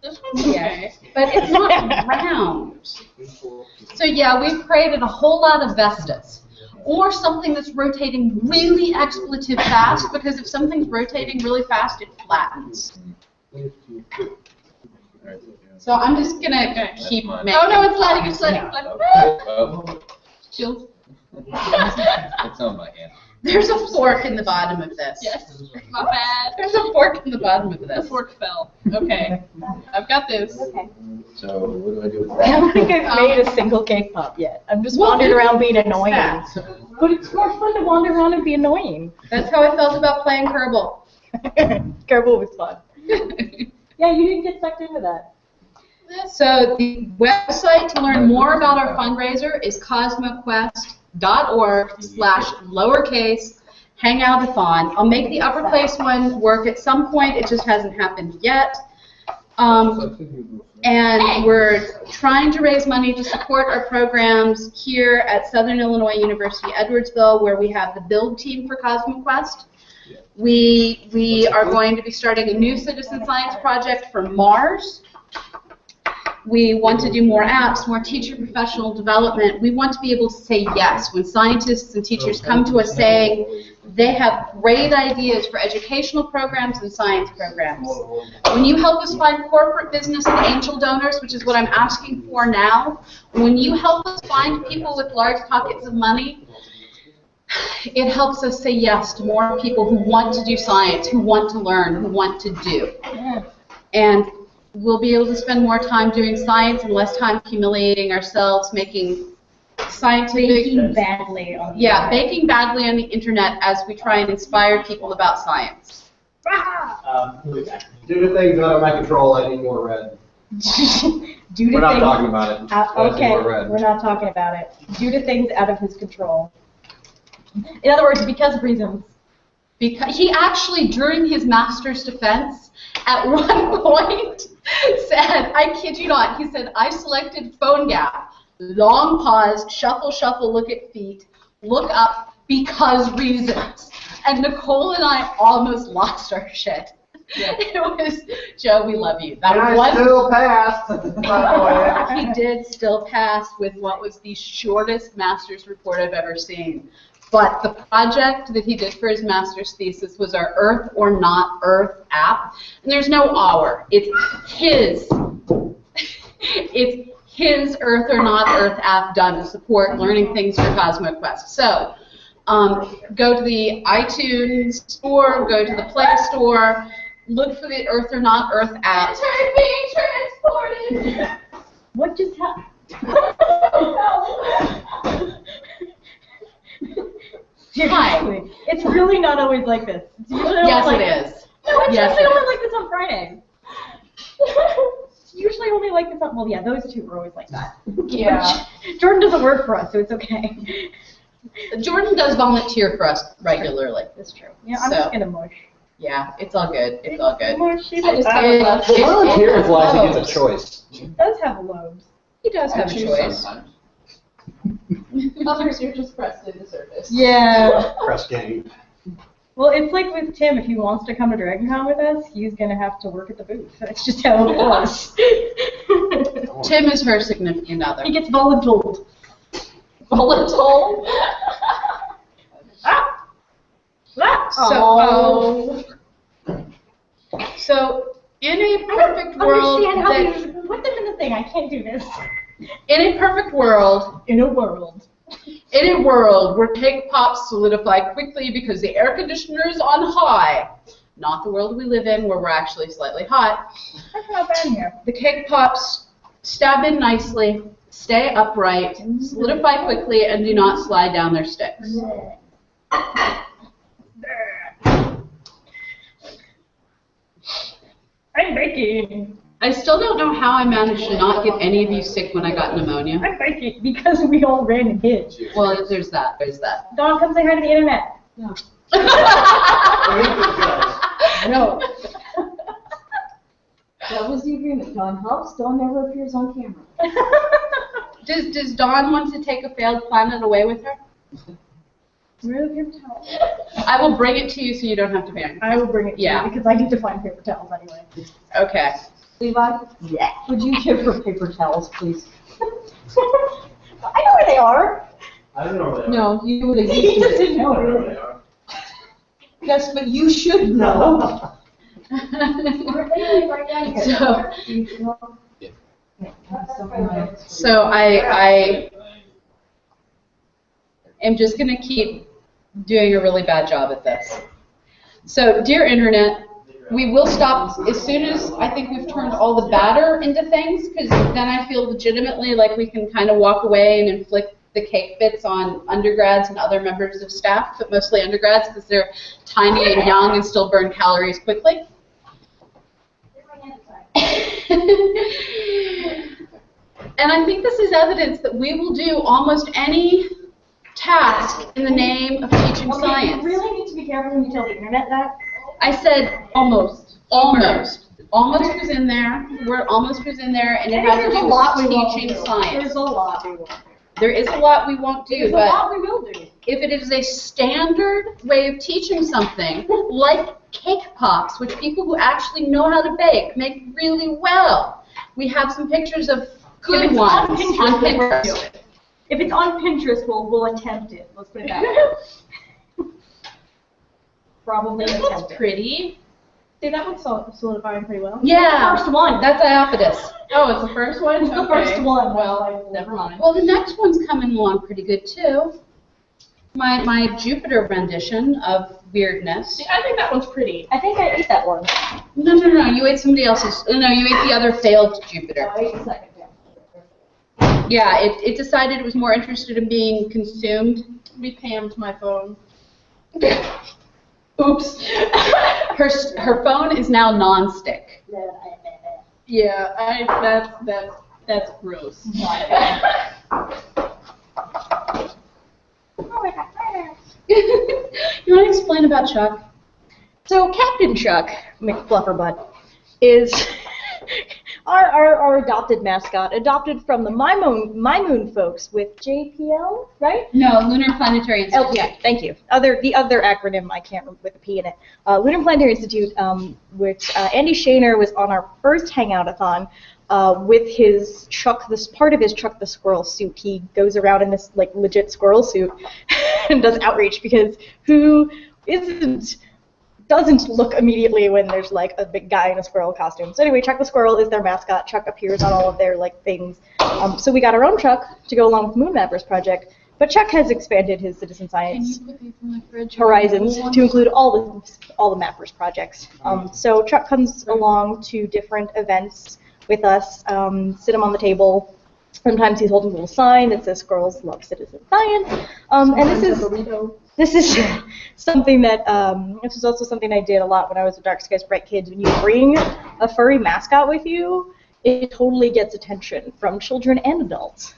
Speaker 3: This one's okay.
Speaker 1: But it's not round. So yeah, we've created a whole lot of Vestas. Or something that's rotating really expletive fast, because if something's rotating really fast, it flattens. So I'm just gonna keep making.
Speaker 3: Oh no, it's sliding, it's sliding, it's sliding.
Speaker 7: Oh,
Speaker 3: Chills.
Speaker 7: it's on my hand.
Speaker 1: There's a fork in the bottom of this.
Speaker 3: Yes, my bad.
Speaker 1: There's a fork in the bottom of
Speaker 3: The
Speaker 1: this.
Speaker 3: fork fell. Okay, I've got this.
Speaker 7: So what do I do with
Speaker 2: I don't
Speaker 7: that?
Speaker 2: think I've made a single cake pop yet. I'm just wandering around being annoying. But it's more fun to wander around and be annoying.
Speaker 1: That's how I felt about playing Kerbal.
Speaker 2: Kerbal was fun. Yeah, you didn't get sucked into that.
Speaker 1: So the website to learn more about our fundraiser is cosmoquest.org/lowercase hangout-a-thon. I'll make the upper place one work at some point. It just hasn't happened yet. And we're trying to raise money to support our programs here at Southern Illinois University, Edwardsville, where we have the build team for CosmoQuest. We are going to be starting a new citizen science project for Mars. We want to do more apps, more teacher professional development. We want to be able to say yes when scientists and teachers come to us saying they have great ideas for educational programs and science programs. When you help us find corporate business and angel donors, which is what I'm asking for now, when you help us find people with large pockets of money, it helps us say yes to more people who want to do science, who want to learn, who want to do. And we'll be able to spend more time doing science and less time humiliating ourselves, making scientific...
Speaker 2: Baking badly on the
Speaker 1: internet. Baking badly on the internet as we try and inspire people about science.
Speaker 5: Due to things out of my control, I need more red.
Speaker 2: We're
Speaker 5: not talking about it.
Speaker 2: Okay, we're not talking about it. Due to things out of his control. In other words, because of reasons.
Speaker 1: Because he actually, during his master's defense, at one point said, I kid you not, he said, I selected phone gap, long pause, shuffle, shuffle, look at feet, look up, because reasons. And Nicole and I almost lost our shit. Yeah. It was, Joe, we love you.
Speaker 5: That and I still passed.
Speaker 1: He did still pass with what was the shortest master's report I've ever seen. But the project that he did for his master's thesis was our Earth or Not Earth app. And there's no our. It's his Earth or Not Earth app done to support learning things for CosmoQuest. So go to the iTunes store, go to the Play Store, look for the Earth or Not Earth app.
Speaker 3: Enter being transported.
Speaker 2: What just happened? Hi. It's really not always like this. It's usually
Speaker 1: yes,
Speaker 2: like,
Speaker 1: it is.
Speaker 2: No, it's
Speaker 1: yes,
Speaker 2: usually only like this on Friday. It's usually only like this on, well, yeah, those two are always like that.
Speaker 3: Yeah.
Speaker 2: Jordan doesn't work for us, so it's okay.
Speaker 1: Jordan does volunteer for us regularly.
Speaker 2: That's true. Yeah, I'm just going to mush.
Speaker 1: Yeah, it's all good. It's all good.
Speaker 2: I just
Speaker 5: The volunteer is like he gets a choice.
Speaker 2: He does have loads.
Speaker 1: He does have a choice.
Speaker 3: Others, you're just pressed into service.
Speaker 2: Yeah.
Speaker 5: Press game.
Speaker 2: Well, it's like with Tim. If he wants to come to DragonCon with us, he's going to have to work at the booth. That's just how it goes.
Speaker 1: Tim is her significant other.
Speaker 2: He gets voluntold.
Speaker 3: Volatile.
Speaker 1: So, in a perfect world,
Speaker 2: understand how you put them in the thing. I can't do this.
Speaker 1: In a perfect world,
Speaker 2: In a world
Speaker 1: where cake pops solidify quickly because the air conditioner is on high, not the world we live in where we're actually slightly hot,
Speaker 2: That's not bad in here.
Speaker 1: the cake pops stab in nicely, stay upright, solidify quickly, and do not slide down their sticks.
Speaker 2: I'm baking.
Speaker 1: I still don't know how I managed to not get any of you sick when I got pneumonia.
Speaker 2: I'm baking because we all ran and hid.
Speaker 1: Well, there's that.
Speaker 2: Dawn, come say hi to the internet.
Speaker 1: No.
Speaker 2: No.
Speaker 4: That was the agreement. Dawn helps, Dawn never appears on camera.
Speaker 1: Does Dawn want to take a failed planet away with her?
Speaker 2: Where are the paper towels?
Speaker 1: I will bring it to you so you don't have to bring it.
Speaker 2: I will bring it to you because I need to find paper towels anyway.
Speaker 1: Okay.
Speaker 4: Levi?
Speaker 2: Yeah.
Speaker 4: Would you give her paper towels, please?
Speaker 2: I know where they are.
Speaker 5: I don't know where they are.
Speaker 4: No, you would have
Speaker 2: He
Speaker 4: used
Speaker 2: just
Speaker 4: it.
Speaker 2: didn't know
Speaker 5: I don't know where
Speaker 2: it.
Speaker 5: they are.
Speaker 4: Yes, but you should know.
Speaker 1: So I am just going to keep doing a really bad job at this. So, dear Internet, we will stop as soon as I think we've turned all the batter into things, because then I feel legitimately like we can kind of walk away and inflict the cake bits on undergrads and other members of staff, but mostly undergrads because they're tiny and young and still burn calories quickly. And I think this is evidence that we will do almost any task in the name of teaching
Speaker 2: Okay,
Speaker 1: science.
Speaker 2: you really need to be careful when you tell the internet that.
Speaker 1: I said
Speaker 3: Almost.
Speaker 1: almost. Almost was in there. The word almost was in there, and it had to
Speaker 2: There's
Speaker 1: do
Speaker 2: a lot we
Speaker 1: with
Speaker 2: won't
Speaker 1: teaching
Speaker 2: do.
Speaker 1: science.
Speaker 2: There's a lot we won't do.
Speaker 1: There is a lot we won't do,
Speaker 2: There's a
Speaker 1: but
Speaker 2: lot we will do.
Speaker 1: if it is a standard way of teaching something, like cake pops, which people who actually know how to bake make really well. We have some pictures of good
Speaker 2: If it's
Speaker 1: ones
Speaker 2: on Pinterest,
Speaker 1: on
Speaker 2: then we'll
Speaker 1: Pinterest.
Speaker 2: do it. If it's on Pinterest, we'll attempt it. Let's put it that way. Probably
Speaker 3: This
Speaker 2: attempt
Speaker 3: looks
Speaker 2: it.
Speaker 3: pretty. See, that one's solidifying pretty well.
Speaker 1: Yeah,
Speaker 2: First one.
Speaker 1: that's Iapetus.
Speaker 3: Oh, it's the first one?
Speaker 2: It's the
Speaker 3: Okay.
Speaker 2: first one.
Speaker 3: Well, never mind.
Speaker 1: Well, the next one's coming along pretty good too. My Jupiter rendition of weirdness.
Speaker 3: See, I think that one's pretty.
Speaker 2: I think I ate that one.
Speaker 1: No, you ate somebody else's. No, you ate the other failed Jupiter.
Speaker 2: I ate the second one.
Speaker 1: Yeah, it decided it was more interested in being consumed.
Speaker 3: We Pam'd my phone.
Speaker 1: Oops. Her phone is now non-stick.
Speaker 3: Yeah, that's gross.
Speaker 1: You want to explain about Chuck?
Speaker 2: So Captain Chuck McFlufferbutt is our adopted mascot, adopted from the My Moon folks with JPL, right?
Speaker 1: No, Lunar Planetary Institute.
Speaker 2: LPI, thank you. The other acronym I can't remember with a P in it. Lunar Planetary Institute, which Andy Shaner was on our first Hangout-a-thon with his Chuck, this part of his Chuck the Squirrel suit. He goes around in this like legit squirrel suit and does outreach because who doesn't look immediately when there's like a big guy in a squirrel costume. So anyway, Chuck the Squirrel is their mascot. Chuck appears on all of their like things. So we got our own Chuck to go along with the Moon Mappers project. But Chuck has expanded his citizen science horizons to include all the Mappers projects. So Chuck comes along to different events with us, sit him on the table. Sometimes he's holding a little sign that says "Squirrels love citizen science," and this is something that this is also something I did a lot when I was with Dark Skies Bright Kids. When you bring a furry mascot with you, it totally gets attention from children and adults,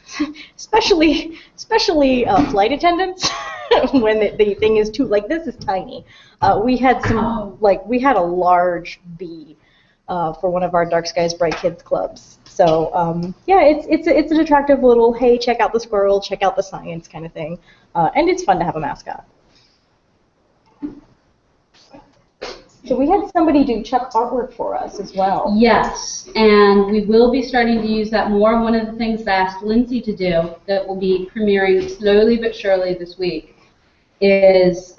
Speaker 2: especially flight attendants when the thing is too like this is tiny. We had we had a large bee for one of our Dark Skies Bright Kids clubs. So yeah, it's an attractive little hey, check out the squirrel, check out the science kind of thing, and it's fun to have a mascot. So we had somebody do Chuck artwork for us as well.
Speaker 1: Yes, and we will be starting to use that more. One of the things I asked Lindsay to do that will be premiering slowly but surely this week is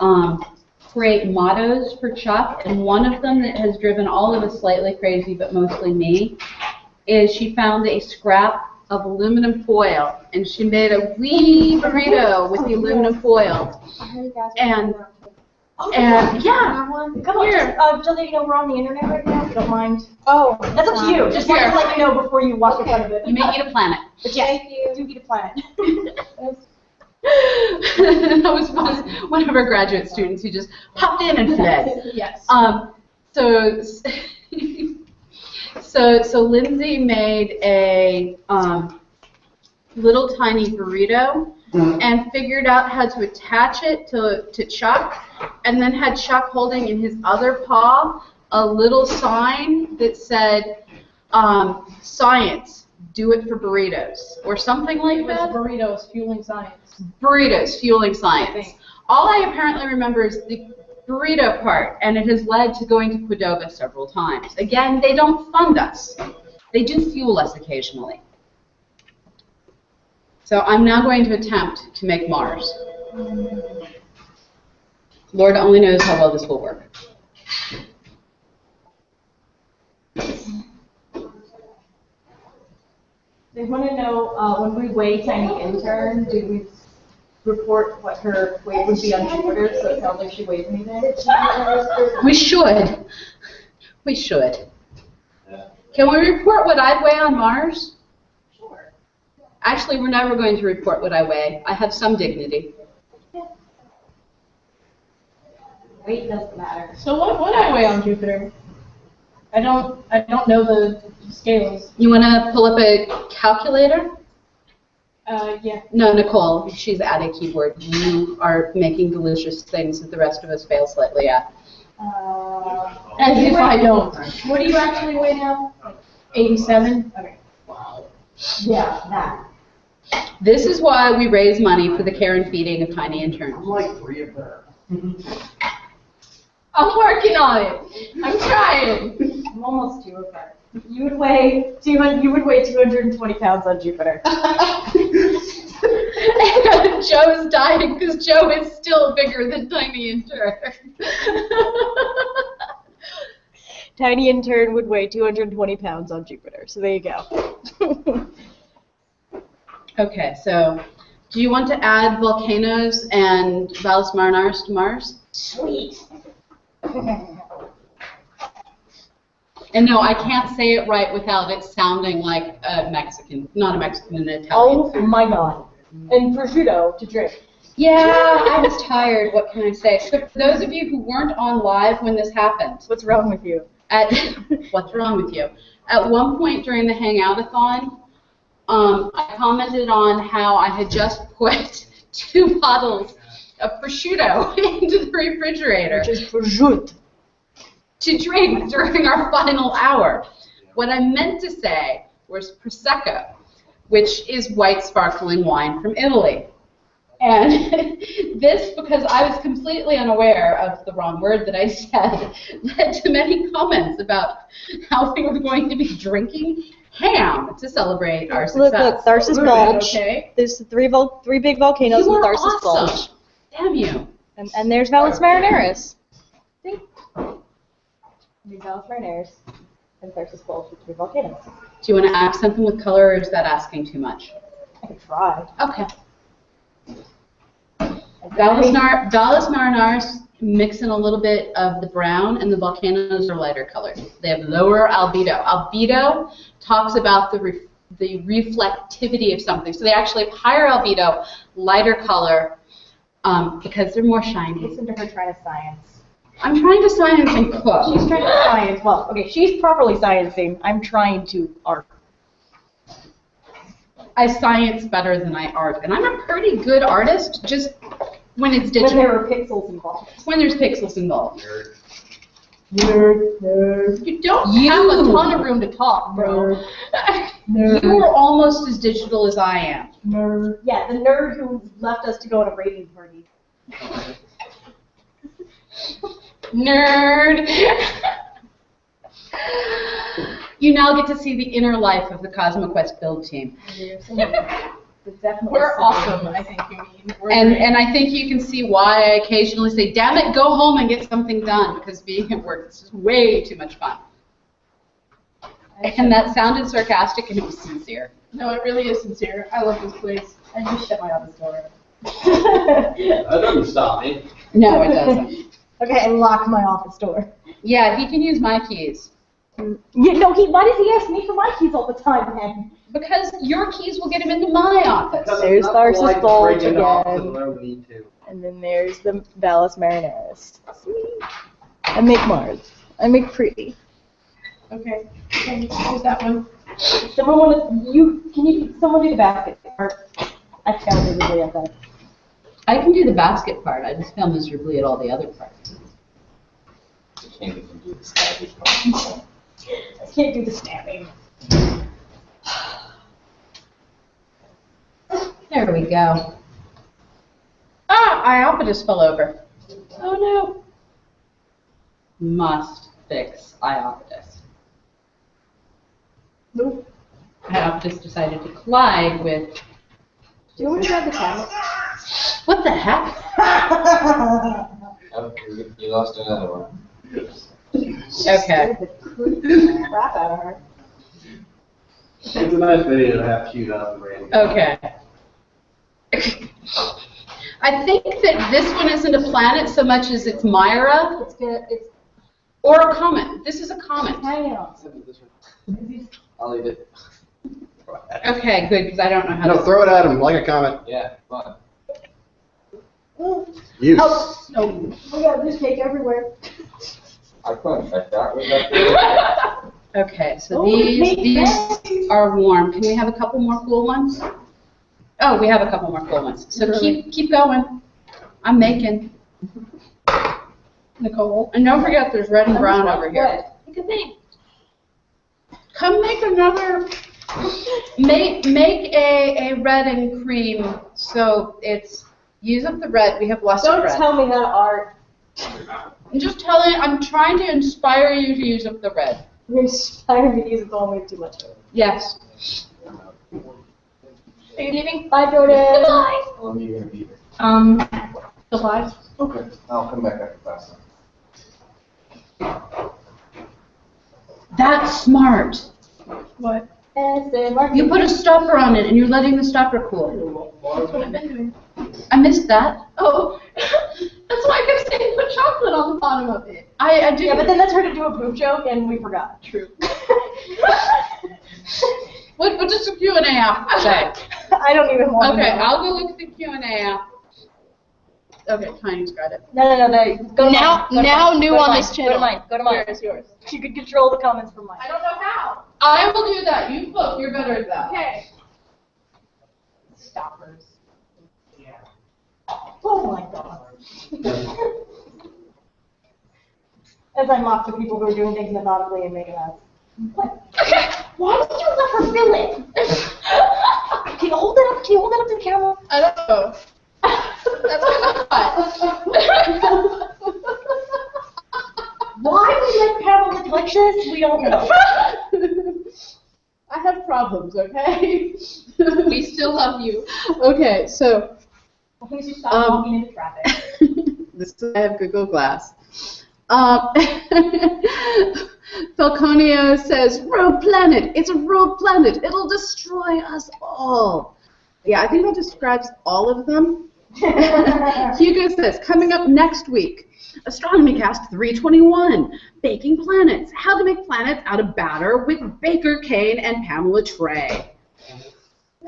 Speaker 1: create mottos for Chuck, and one of them that has driven all of us slightly crazy, but mostly me, is she found a scrap of aluminum foil, and she made a wee burrito with the aluminum foil. And yeah,
Speaker 2: Come on,
Speaker 1: here.
Speaker 2: just so that you know we're on the internet right now, if you don't mind.
Speaker 4: Oh,
Speaker 2: That's up to you. Just wanted to let you know before you walk in front of it.
Speaker 1: You may eat a planet.
Speaker 2: But yes, do eat a planet.
Speaker 1: That was one of our graduate students who just popped in and fled.
Speaker 3: Yes.
Speaker 1: So Lindsay made a little tiny burrito and figured out how to attach it to Chuck, and then had Chuck holding in his other paw a little sign that said, "Science, do it for burritos," or something like that.
Speaker 3: Burritos fueling science.
Speaker 1: Burritos fueling science. All I apparently remember is the burrito part, and it has led to going to Qdoba several times. Again, they don't fund us. They do fuel us occasionally. So I'm now going to attempt to make Mars. Lord only knows how well this will work.
Speaker 2: They want to know when we weigh Tiny Intern, do we report what her weight would be on Jupiter, so it sounds like she weighs anything?
Speaker 1: We should. We should. Can we report what I'd weigh on Mars?
Speaker 2: Sure.
Speaker 1: Actually, we're never going to report what I weigh. I have some dignity.
Speaker 2: Weight doesn't matter.
Speaker 3: So what I weigh on Jupiter? I don't know the scales.
Speaker 1: You want to pull up a calculator?
Speaker 3: Yeah.
Speaker 1: No, Nicole, she's at a keyboard. You are making delicious things that the rest of us fail slightly at.
Speaker 3: As if I don't.
Speaker 4: What do you actually weigh now?
Speaker 3: 87.
Speaker 4: Okay. Yeah, that.
Speaker 1: This is why we raise money for the care and feeding of tiny interns.
Speaker 5: I'm like 3 of them.
Speaker 3: I'm working on it. I'm trying.
Speaker 4: I'm almost 2 of her. You would weigh 220 pounds on Jupiter.
Speaker 1: And Joe's dying because Joe is still bigger than tiny intern.
Speaker 2: Tiny intern would weigh 220 pounds on Jupiter. So there you go.
Speaker 1: Okay, so do you want to add volcanoes and Valles Marineris to Mars?
Speaker 4: Sweet.
Speaker 1: And no, I can't say it right without it sounding like a Mexican, not a Mexican, an Italian.
Speaker 4: Oh my god. And prosciutto to drink.
Speaker 1: Yeah, I was tired. What can I say? So for those of you who weren't on live when this happened,
Speaker 2: What's wrong with you?
Speaker 1: what's wrong with you? At one point during the Hangout-a-thon, I commented on how I had just put 2 bottles of prosciutto into the refrigerator.
Speaker 2: Which is prosciutto.
Speaker 1: To drink during our final hour. What I meant to say was Prosecco, which is white sparkling wine from Italy. And this, because I was completely unaware of the wrong word that I said, led to many comments about how we were going to be drinking ham to celebrate our success.
Speaker 2: Look, Tharsis Bulge.
Speaker 1: Okay.
Speaker 2: There's three big volcanoes
Speaker 1: You
Speaker 2: in
Speaker 1: are
Speaker 2: Tharsis Bulge.
Speaker 1: awesome. Damn you.
Speaker 2: And there's Valles Marineris.
Speaker 4: These Valles Marineris and Tharsis Bulge with 3 volcanoes.
Speaker 1: Do you want to accent them with color, or is that asking too much?
Speaker 4: I could try.
Speaker 1: Okay. Valles Marineris mix in a little bit of the brown, and the volcanoes are lighter colored. They have lower albedo. Albedo talks about the reflectivity of something. So they actually have higher albedo, lighter color, because they're more shiny.
Speaker 4: Listen to her trying to science.
Speaker 1: I'm trying to science and cook.
Speaker 4: She's trying to science. Well, okay, she's properly sciencing. I'm trying to art.
Speaker 1: I science better than I art, and I'm a pretty good artist, just when it's
Speaker 4: When
Speaker 1: digital.
Speaker 4: there are pixels involved.
Speaker 1: When there's pixels involved.
Speaker 4: Nerd.
Speaker 3: You don't have a ton of room to talk, bro.
Speaker 1: You are almost as digital as I am.
Speaker 4: Nerd. Yeah, the nerd who left us to go on a raiding party.
Speaker 1: Nerd. You now get to see the inner life of the CosmoQuest build team.
Speaker 3: We're awesome, I think you mean. We're
Speaker 1: And
Speaker 3: great.
Speaker 1: I think you can see why I occasionally say, damn it, go home and get something done, because being at work is just way too much fun. And that sounded sarcastic, and it was sincere.
Speaker 3: No, it really is sincere. I love this place.
Speaker 4: I just shut my office door.
Speaker 5: That doesn't stop me.
Speaker 1: No, it doesn't.
Speaker 4: Okay, I locked my office door.
Speaker 1: Yeah, he can use my keys.
Speaker 4: Yeah, no, why does he ask me for my keys all the time, man?
Speaker 1: Because your keys will get him into my office.
Speaker 2: There's Tharsis Bulge again.
Speaker 5: Need to.
Speaker 2: And then there's the Valles Marineris. Sweet. I make Mars. I make pretty.
Speaker 3: Okay. Here's that one.
Speaker 4: Someone do the basket part? I failed miserably at that.
Speaker 1: I can do the basket part. I just fail miserably at all the other parts.
Speaker 7: You can't even do the stabbing part.
Speaker 4: I can't do the stabbing.
Speaker 1: There we go. Ah, Iapetus fell over. Oh no. Must fix Iapetus.
Speaker 4: Nope.
Speaker 1: Iapetus decided to collide with.
Speaker 4: Do you want me to grab the camera?
Speaker 1: What the heck?
Speaker 7: Oh, you lost another one.
Speaker 1: Okay.
Speaker 4: The crap out of her.
Speaker 5: It's a nice video to have queued up and ready.
Speaker 1: Okay. I think that this one isn't a planet so much as it's Myra
Speaker 4: It's good. It's
Speaker 1: or a comet. This is a comet.
Speaker 4: hanging on.
Speaker 7: I'll eat it.
Speaker 1: Okay, good, because I don't know how
Speaker 5: No,
Speaker 1: to.
Speaker 5: throw it at him like a comet.
Speaker 7: Yeah, fun.
Speaker 5: Use.
Speaker 4: Oh, oh my god, there's cake everywhere.
Speaker 7: I couldn't. I thought we got there.
Speaker 1: Okay, so
Speaker 4: Oh,
Speaker 1: these
Speaker 4: cake.
Speaker 1: are warm. Can we have a couple more cool ones? Oh, we have a couple more cool ones. So keep going. I'm making.
Speaker 3: Nicole.
Speaker 1: And don't forget, there's red and brown over here.
Speaker 2: Make a thing.
Speaker 1: Come make another. Make a red and cream. So it's use up the red. We have less
Speaker 4: Don't
Speaker 1: red.
Speaker 4: tell me how to art.
Speaker 1: I'm just telling. I'm trying to inspire you to use up the red.
Speaker 4: You're inspiring me to use it all way too much.
Speaker 1: Yes.
Speaker 2: Are you leaving?
Speaker 4: Bye, Jordan.
Speaker 2: Goodbye.
Speaker 7: How long are you gonna be here?
Speaker 3: The live.
Speaker 7: Okay, I'll come back after class.
Speaker 1: That's smart.
Speaker 3: What?
Speaker 1: You put a stopper on it, and you're letting the stopper cool.
Speaker 3: That's what I've been doing.
Speaker 1: I missed that.
Speaker 3: Oh, that's why I kept saying put chocolate on the bottom of it.
Speaker 1: I did.
Speaker 4: Yeah, but then that turned into a poop joke, and we forgot.
Speaker 3: True.
Speaker 1: What does the Q&A app say?
Speaker 4: I don't even want
Speaker 1: Okay,
Speaker 4: to know.
Speaker 1: I'll go look at the Q&A app. Okay, Tiny's got it.
Speaker 4: No. Go to
Speaker 2: Now-
Speaker 4: mine. Go to
Speaker 2: now
Speaker 4: mine.
Speaker 2: new
Speaker 4: Go to
Speaker 2: on
Speaker 4: mine.
Speaker 2: this
Speaker 4: Go
Speaker 2: channel.
Speaker 4: to mine. Go to mine.
Speaker 3: Where's yours?
Speaker 4: You could control the comments from mine.
Speaker 3: I don't know how.
Speaker 1: I will do that. You look, you're better at that.
Speaker 3: Okay. Stoppers.
Speaker 4: Oh my god. As I mock the people who are doing things methodically and make a mess. What? Why did you let her fill it? Can you hold it up? Can you hold it up to the camera?
Speaker 3: I don't know. That's kind of hot.
Speaker 4: Why would you let Pamela touch this? We don't know.
Speaker 1: I have problems, okay?
Speaker 3: We still love you.
Speaker 1: Okay, so
Speaker 4: Please just stop walking into traffic.
Speaker 1: this is, I have Google Glass. Falconio says, rogue planet. It's a rogue planet. It'll destroy us all. Yeah, I think that describes all of them. Hugo says, coming up next week, Astronomy Cast 321, Baking Planets, How to Make Planets Out of Batter with Baker Kane and Pamela Trey.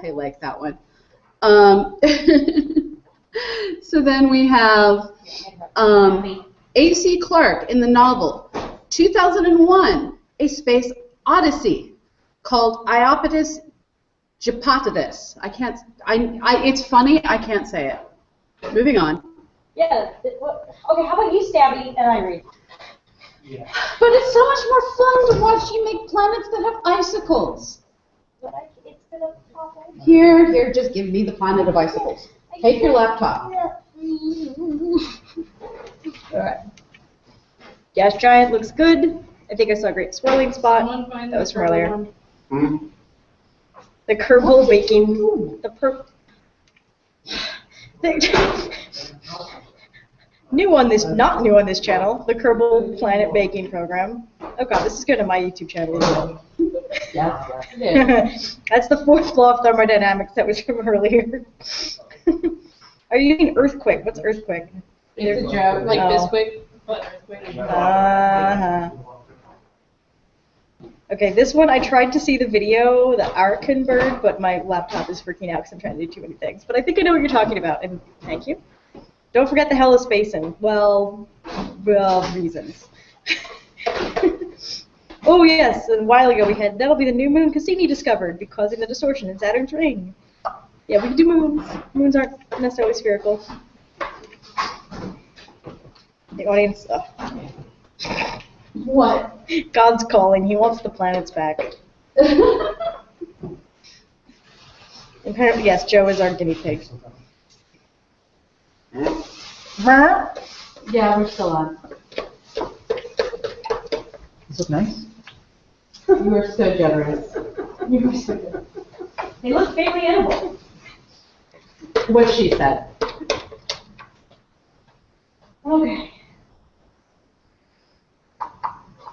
Speaker 1: I like that one. So then we have A.C. Clarke in the novel 2001, A Space Odyssey, called Iapetus Japotitus. It's funny, I can't say it. Moving on.
Speaker 4: Yeah. Okay, how about you, Stabby, and I read?
Speaker 6: Yeah.
Speaker 1: But it's so much more fun to watch you make planets that have icicles.
Speaker 4: But it's gonna pop in.
Speaker 1: Here, just give me the planet of icicles. Take your laptop.
Speaker 4: Alright. Gas giant looks good. I think I saw a great swirling spot.
Speaker 3: Someone find
Speaker 4: That was
Speaker 3: the
Speaker 4: from earlier.
Speaker 3: one.
Speaker 4: The Kerbal baking. Not new on this channel, the Kerbal Planet Baking Program. Oh god, this is going to my YouTube channel. That's the fourth law of thermodynamics that was from earlier. Are you using earthquake? What's earthquake?
Speaker 3: It's a joke. Like
Speaker 4: Oh.
Speaker 3: this quick, but earthquake.
Speaker 4: Uh-huh. Okay, this one I tried to see the video, the Arakan bird, but my laptop is freaking out because I'm trying to do too many things. But I think I know what you're talking about, and thank you. Don't forget the Hellas Basin. Well, reasons. Oh yes, a while ago we had, that'll be the new moon Cassini discovered, causing the distortion in Saturn's ring. Yeah, we can do moons. Moons aren't necessarily spherical. The audience,
Speaker 1: What?
Speaker 4: God's calling, he wants the planets back. Apparently, yes, Joe is our guinea pig.
Speaker 1: Yeah, we're still on.
Speaker 6: This look nice?
Speaker 1: You are so generous.
Speaker 4: They look fairly edible.
Speaker 1: What she said.
Speaker 4: Okay.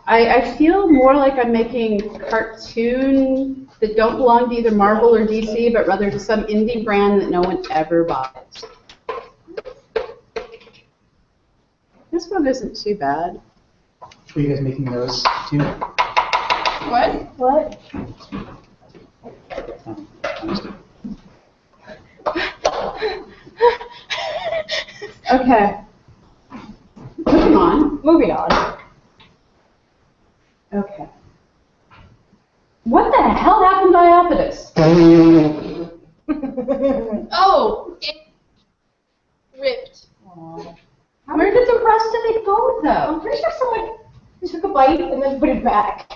Speaker 1: I feel more like I'm making cartoons that don't belong to either Marvel or DC, but rather to some indie brand that no one ever buys. This one isn't too bad.
Speaker 6: Are you guys making those too?
Speaker 3: What?
Speaker 4: What?
Speaker 1: Okay. Moving on.
Speaker 4: Moving on.
Speaker 1: Okay. What the hell happened to Iapetus?
Speaker 3: Oh, it ripped.
Speaker 4: Aw.
Speaker 1: Where did the rest of it go, though?
Speaker 4: I'm pretty sure someone took a bite and then put it back.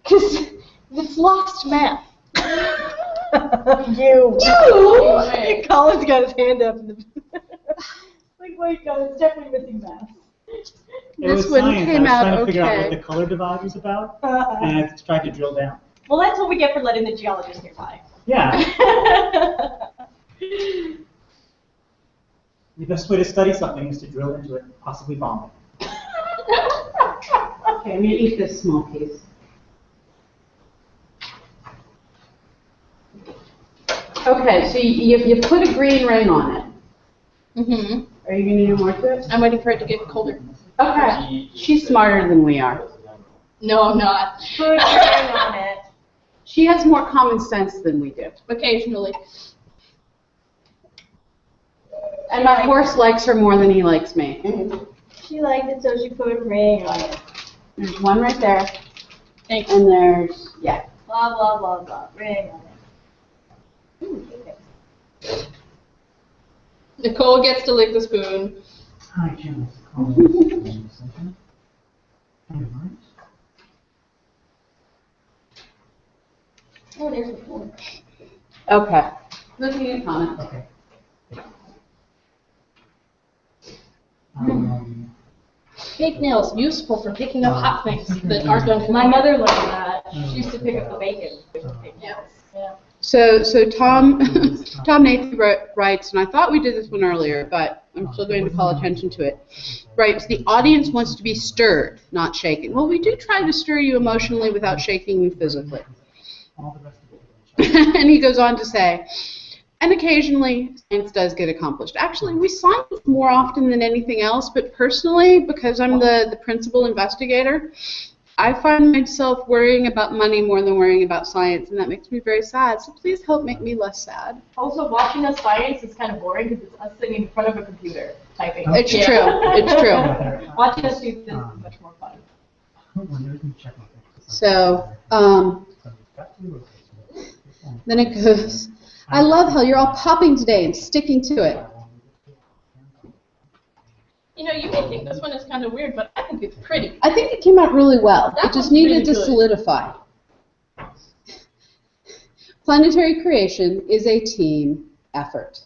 Speaker 4: Because it's lost math. You!
Speaker 3: You!
Speaker 4: Colin's got his hand up. Like, wait, no, it's definitely missing math.
Speaker 6: It
Speaker 1: This
Speaker 6: was
Speaker 1: one
Speaker 6: science.
Speaker 1: came
Speaker 6: I was
Speaker 1: out
Speaker 6: trying to figure out what
Speaker 1: okay.
Speaker 6: the color divide was about, and I tried to drill down.
Speaker 4: Well, that's what we get for letting the geologist nearby.
Speaker 6: Yeah, the best way to study something is to drill into it and possibly bomb it.
Speaker 1: Okay, I'm gonna eat this small piece. Okay, so you put a green ring on it.
Speaker 3: Mm-hmm.
Speaker 1: Are you gonna do more to it?
Speaker 3: I'm waiting for it to get colder.
Speaker 1: Okay. She's smarter than we are.
Speaker 3: No, I'm not.
Speaker 4: Put a ring on it.
Speaker 1: She has more common sense than we do.
Speaker 3: Occasionally.
Speaker 1: And my horse likes her more than he likes me.
Speaker 4: She liked it, so she put a ring on it.
Speaker 1: There's one right there,
Speaker 3: Thanks.
Speaker 1: and there's, yeah.
Speaker 4: Blah, blah, blah, blah. Ring on it. Ooh, okay.
Speaker 3: Nicole gets to lick the spoon.
Speaker 6: Hi, Jim.
Speaker 4: Oh, there's the phone.
Speaker 1: Okay. Looking at comment.
Speaker 6: Okay.
Speaker 3: Fake nails, useful for picking up hot things that aren't going to
Speaker 4: My mother learned that. She used to pick up the bacon with the fake nails. Yeah.
Speaker 1: So Tom Nathan writes, and I thought we did this one earlier, but I'm still going to call attention to it. Writes, the audience wants to be stirred, not shaken. Well, we do try to stir you emotionally without shaking you physically. And he goes on to say, and occasionally science does get accomplished. Actually, we science more often than anything else, but personally, because I'm the principal investigator, I find myself worrying about money more than worrying about science, and that makes me very sad. So please help make me less sad.
Speaker 4: Also, watching us science is kind of boring because it's us sitting in front of a computer typing.
Speaker 1: It's true. It's true.
Speaker 4: Watching us do this is much more fun.
Speaker 1: So, then it goes, I love how you're all popping today and sticking to it.
Speaker 3: You know, you may think this one is kind of weird, but I think it's pretty.
Speaker 1: I think it came out really well.
Speaker 3: That
Speaker 1: It just
Speaker 3: one's
Speaker 1: needed
Speaker 3: really
Speaker 1: to
Speaker 3: good.
Speaker 1: solidify. Planetary creation is a team effort.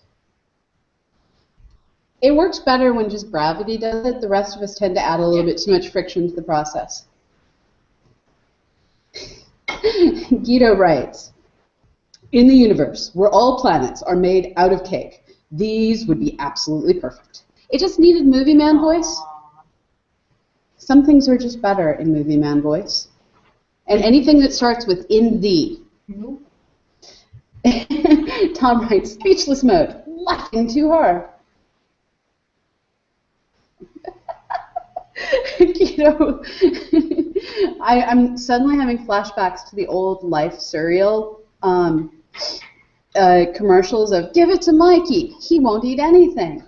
Speaker 1: It works better when just gravity does it. The rest of us tend to add a little bit too much friction to the process. Guido writes, in the universe, where all planets are made out of cake, these would be absolutely perfect. It just needed movie man voice. Some things are just better in movie man voice. And anything that starts with in the. Tom writes, speechless mode, laughing too hard. I'm suddenly having flashbacks to the old Life cereal commercials of give it to Mikey, he won't eat anything.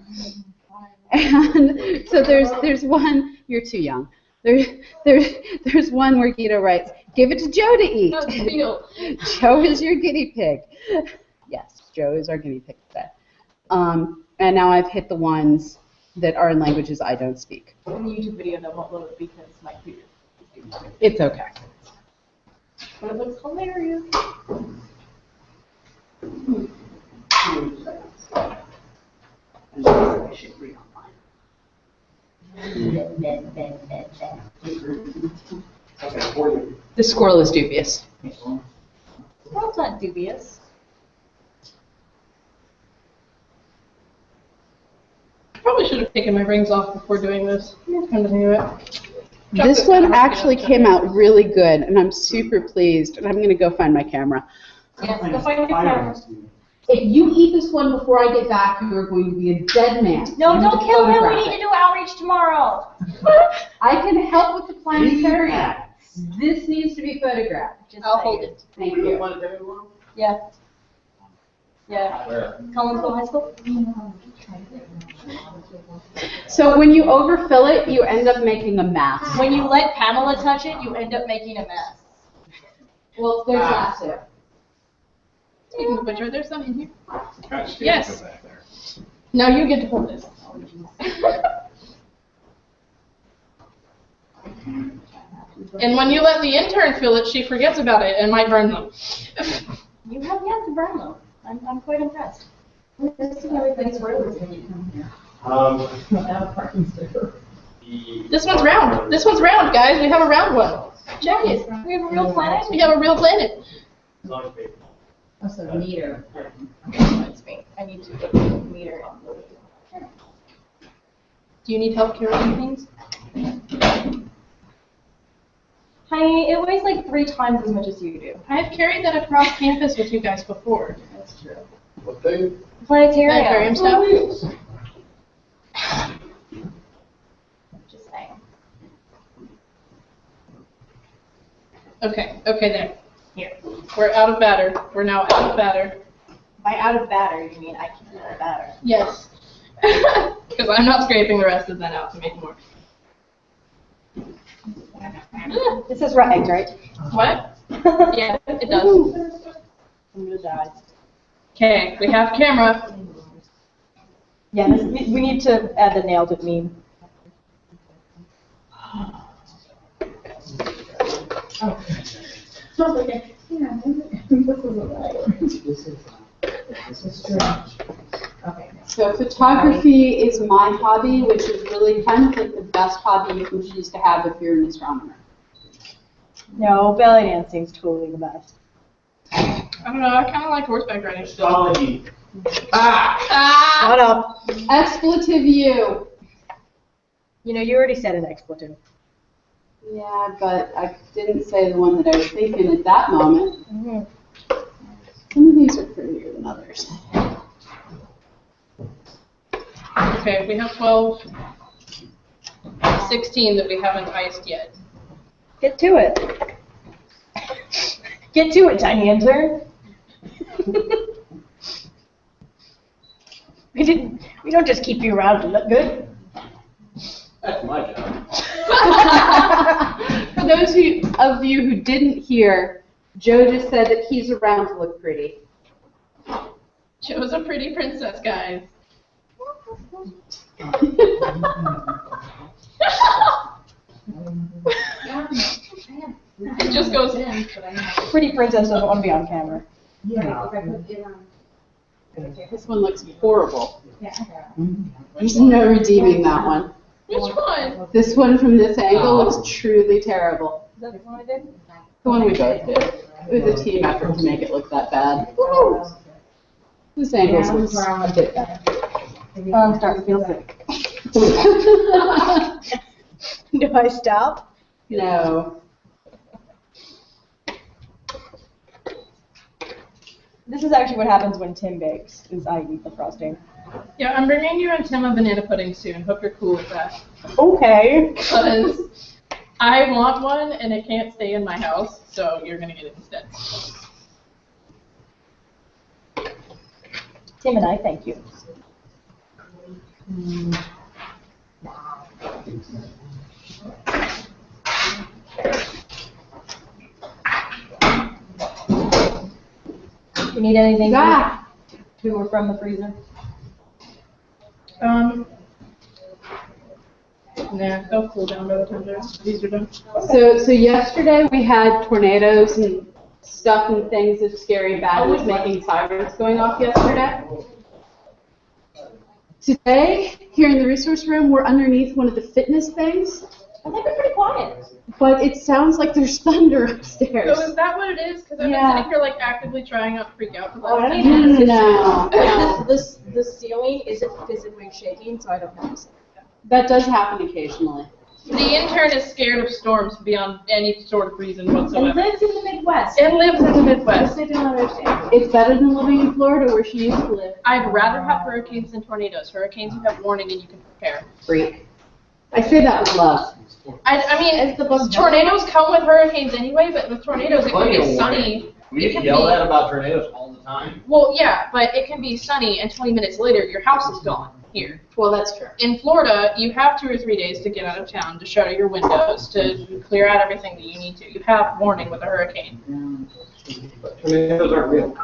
Speaker 1: And so there's one, you're too young. There's one where Guido writes, give it to Joe to eat.
Speaker 3: How's it feel?
Speaker 1: Joe is your guinea pig. Yes, Joe is our guinea pig today. And now I've hit the ones that are in languages I don't speak.
Speaker 4: In the YouTube video that won't load because my computer is doing it.
Speaker 1: It's okay.
Speaker 4: But it looks hilarious.
Speaker 1: I should read online.
Speaker 5: Okay, 40.
Speaker 1: The squirrel is dubious.
Speaker 4: Well, it's not dubious.
Speaker 3: Probably should have taken my rings off before doing this. Come to think of it.
Speaker 1: This one actually came out really good, and I'm super pleased. And I'm going to go find my camera.
Speaker 4: Yes, go find your camera.
Speaker 1: If you eat this one before I get back, you are going to be a dead man.
Speaker 4: No,
Speaker 1: You
Speaker 4: don't
Speaker 1: need to
Speaker 4: kill him. We
Speaker 1: photograph
Speaker 4: need to
Speaker 1: it.
Speaker 4: do outreach tomorrow.
Speaker 1: I can help with the planetarium. This needs to be photographed.
Speaker 4: Just
Speaker 3: I'll
Speaker 4: saying.
Speaker 3: hold it.
Speaker 1: Thank you.
Speaker 4: Yeah. Yeah.
Speaker 7: Where?
Speaker 4: Collinsville High School?
Speaker 1: So when you overfill it, you end up making a mess.
Speaker 4: When you let Pamela touch it, you end up making a mess.
Speaker 1: Well, there's that too.
Speaker 3: Speaking of which, are there some in here?
Speaker 8: Gosh, Steve,
Speaker 3: Yes.
Speaker 8: go back there.
Speaker 3: No, you get to hold this. And when you let the intern fill it, she forgets about it and might burn them.
Speaker 2: You have yet to burn them. I'm quite impressed. Everything's rose when you come here.
Speaker 3: This one's round. This one's round, guys. We have a round one.
Speaker 2: Check it. We have a real planet.
Speaker 3: We have a real planet.
Speaker 2: Oh, so meter. That's me. I need to put the meter in.
Speaker 3: Do you need help carrying things?
Speaker 2: Honey, it weighs like 3 times as much as you do.
Speaker 3: I've carried that across campus with you guys before.
Speaker 2: That's true.
Speaker 8: What thing?
Speaker 3: Planetarium stuff.
Speaker 2: Just saying.
Speaker 3: Okay, there. Here. We're out of batter. We're now out of batter.
Speaker 2: By out of batter, you mean I can't add batter.
Speaker 3: Yes. Because I'm not scraping the rest of that out to make more.
Speaker 4: This is right, right?
Speaker 3: What? Yeah, it does.
Speaker 4: I'm gonna die.
Speaker 3: Okay, we have camera.
Speaker 4: Yeah, we need to add the nailed it meme.
Speaker 1: So photography is my hobby, which is really kind of like the best hobby you can choose to have if you're an astronomer.
Speaker 4: No, belly dance seems totally the best.
Speaker 3: I don't know, I kind of like horseback riding still.
Speaker 5: Astrology.
Speaker 4: Shut up.
Speaker 1: Expletive you.
Speaker 4: You know, you already said an expletive.
Speaker 1: Yeah, but I didn't say the one that I was thinking at that moment.
Speaker 4: Mm-hmm.
Speaker 1: Some of these are prettier than others.
Speaker 3: Okay, we have 12, 16 that we haven't iced yet.
Speaker 4: Get to it. Get to it, tiny intern. We don't just keep you around to look good.
Speaker 5: That's my job.
Speaker 1: For those of you who didn't hear, Joe just said that he's around to look pretty.
Speaker 3: Joe's a pretty princess, guys. It just goes in.
Speaker 4: Pretty princess doesn't want to be on camera.
Speaker 1: This one looks horrible. There's no redeeming that one.
Speaker 3: Which one?
Speaker 1: This one from this angle looks truly terrible.
Speaker 2: Is that the one I did?
Speaker 1: The one we both did. It was a team effort to make it look that bad. This angle looks a bit better.
Speaker 4: I'm starting to feel sick. Do I stop?
Speaker 1: No.
Speaker 4: This is actually what happens when Tim bakes, is I eat the frosting.
Speaker 3: Yeah, I'm bringing you and Tim a banana pudding soon. Hope you're cool with that.
Speaker 4: Okay.
Speaker 3: Because I want one and it can't stay in my house, so you're going to get it instead.
Speaker 4: Tim and I thank you. You need anything to or from the freezer?
Speaker 3: Nah, they'll cool down by the time these are done.
Speaker 1: So yesterday we had tornadoes and stuff and things of scary bad was making sirens going off yesterday. Today, here in the resource room, we're underneath one of the fitness things.
Speaker 2: I think we're pretty quiet.
Speaker 1: But it sounds like there's thunder upstairs.
Speaker 3: So is that what it is? Because I've been
Speaker 1: Yeah.
Speaker 3: sitting here like actively trying not to freak out. For the
Speaker 2: Oh, I
Speaker 3: last
Speaker 2: don't
Speaker 3: 10
Speaker 2: even
Speaker 3: minutes.
Speaker 1: No.
Speaker 2: The ceiling isn't physically shaking, so I don't notice it.
Speaker 1: That does happen occasionally.
Speaker 3: The intern is scared of storms beyond any sort of reason
Speaker 2: And
Speaker 3: whatsoever.
Speaker 2: lives in the Midwest.
Speaker 3: And lives in the Midwest.
Speaker 2: I don't understand.
Speaker 1: It's better than living in Florida where she used to live.
Speaker 3: I'd rather have hurricanes than tornadoes. Hurricanes, you have warning and you can prepare.
Speaker 1: Freak. I say that with love.
Speaker 3: I mean, tornadoes come with hurricanes anyway, but with tornadoes it can
Speaker 5: Plenty
Speaker 3: be
Speaker 5: of
Speaker 3: sunny.
Speaker 5: We
Speaker 3: It
Speaker 5: get
Speaker 3: can
Speaker 5: yelled
Speaker 3: be-
Speaker 5: at about tornadoes all the time.
Speaker 3: Well, yeah, but it can be sunny and 20 minutes later your house is gone here.
Speaker 1: Well, that's true.
Speaker 3: In Florida, you have 2 or 3 days to get out of town, to shutter your windows, to clear out everything that you need to. You have warning with a hurricane.
Speaker 5: But tornadoes aren't real.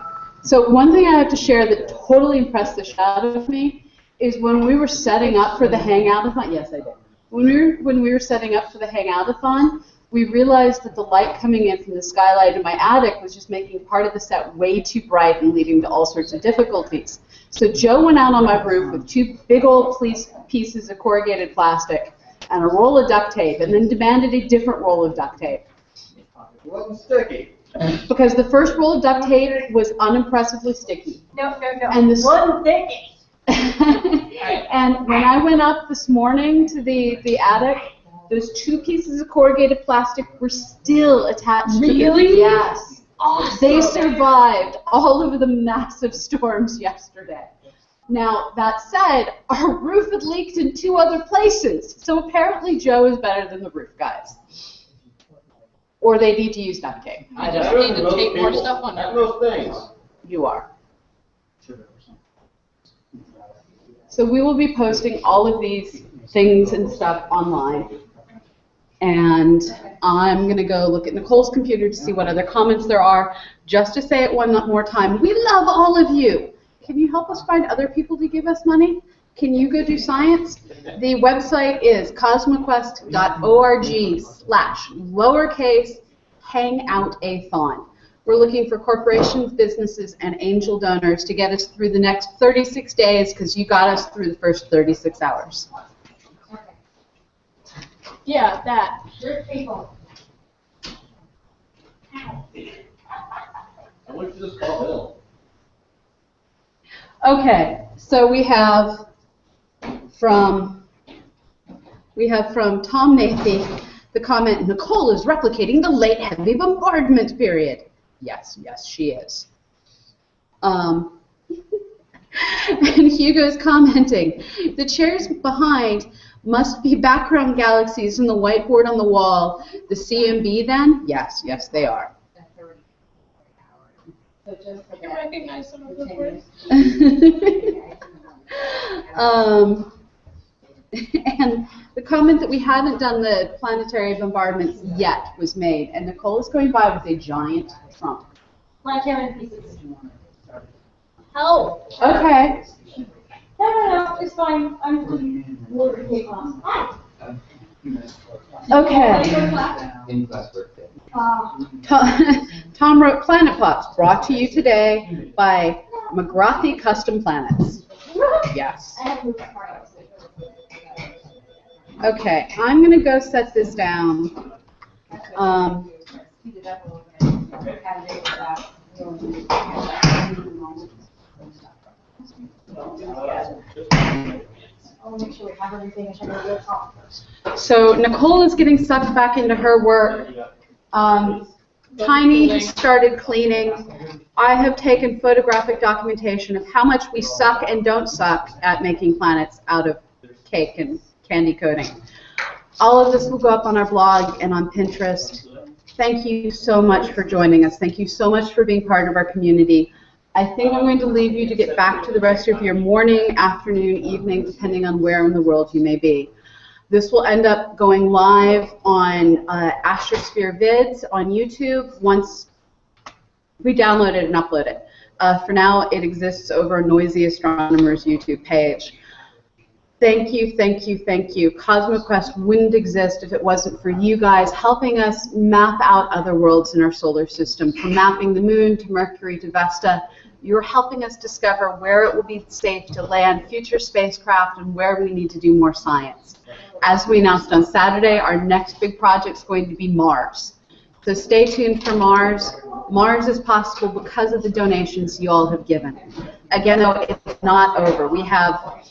Speaker 1: So one thing I have to share that totally impressed the shit out of me is when we were setting up for the hangout-a-thon. Yes, I did. When we were setting up for the hangout-a-thon, we realized that the light coming in from the skylight in my attic was just making part of the set way too bright and leading to all sorts of difficulties. So Joe went out on my roof with 2 big old pieces of corrugated plastic and a roll of duct tape, and then demanded a different roll of duct tape.
Speaker 5: It wasn't sticky.
Speaker 1: Because the first roll of duct tape was unimpressively sticky.
Speaker 2: No.
Speaker 1: And this
Speaker 2: One sticky.
Speaker 1: And when I went up this morning to the attic, those 2 pieces of corrugated plastic were still attached to them.
Speaker 2: Really?
Speaker 1: Yes.
Speaker 2: Awesome.
Speaker 1: They survived all of the massive storms yesterday. Now, that said, our roof had leaked in 2 other places, so apparently Joe is better than the roof guys. Or they need to use duct tape.
Speaker 3: I just need to tape more stuff on it.
Speaker 5: Those things.
Speaker 1: You are. So we will be posting all of these things and stuff online. And I'm going to go look at Nicole's computer to see what other comments there are. Just to say it one more time, we love all of you. Can you help us find other people to give us money? Can you go do science? The website is cosmoquest.org/hangoutathon. We're looking for corporations, businesses, and angel donors to get us through the next 36 days because you got us through the first 36 hours.
Speaker 3: Yeah, that.
Speaker 5: I went to this call.
Speaker 1: Okay, so we have from Tom Nathy the comment, Nicole is replicating the late heavy bombardment period. Yes, she is. And Hugo's commenting, the chairs behind must be background galaxies in the whiteboard on the wall. The CMB then? Yes, they are.
Speaker 3: You recognize some of the words?
Speaker 1: And the comment that we haven't done the planetary bombardments yet was made, and Nicole is going by with a giant trunk.
Speaker 2: Planetarium pieces.
Speaker 3: Help.
Speaker 1: Okay.
Speaker 2: No, it's fine. I'm literally K class.
Speaker 1: Okay.
Speaker 7: In class birthday.
Speaker 1: Tom wrote Planet Plots, brought to you today by McGrothy Custom Planets. Yes. Okay, I'm going to go set this down. So Nicole is getting sucked back into her work. Tiny has started cleaning. I have taken photographic documentation of how much we suck and don't suck at making planets out of cake and candy coating. All of this will go up on our blog and on Pinterest. Thank you so much for joining us. Thank you so much for being part of our community. I think I'm going to leave you to get back to the rest of your morning, afternoon, evening, depending on where in the world you may be. This will end up going live on Astrosphere Vids on YouTube once we download it and upload it. For now, it exists over Noisy Astronomer's YouTube page. Thank you, thank you, thank you. CosmoQuest wouldn't exist if it wasn't for you guys helping us map out other worlds in our solar system. From mapping the moon to Mercury to Vesta, you're helping us discover where it will be safe to land future spacecraft and where we need to do more science. As we announced on Saturday, our next big project is going to be Mars. So stay tuned for Mars. Mars is possible because of the donations you all have given. Again, though, it's not over. We have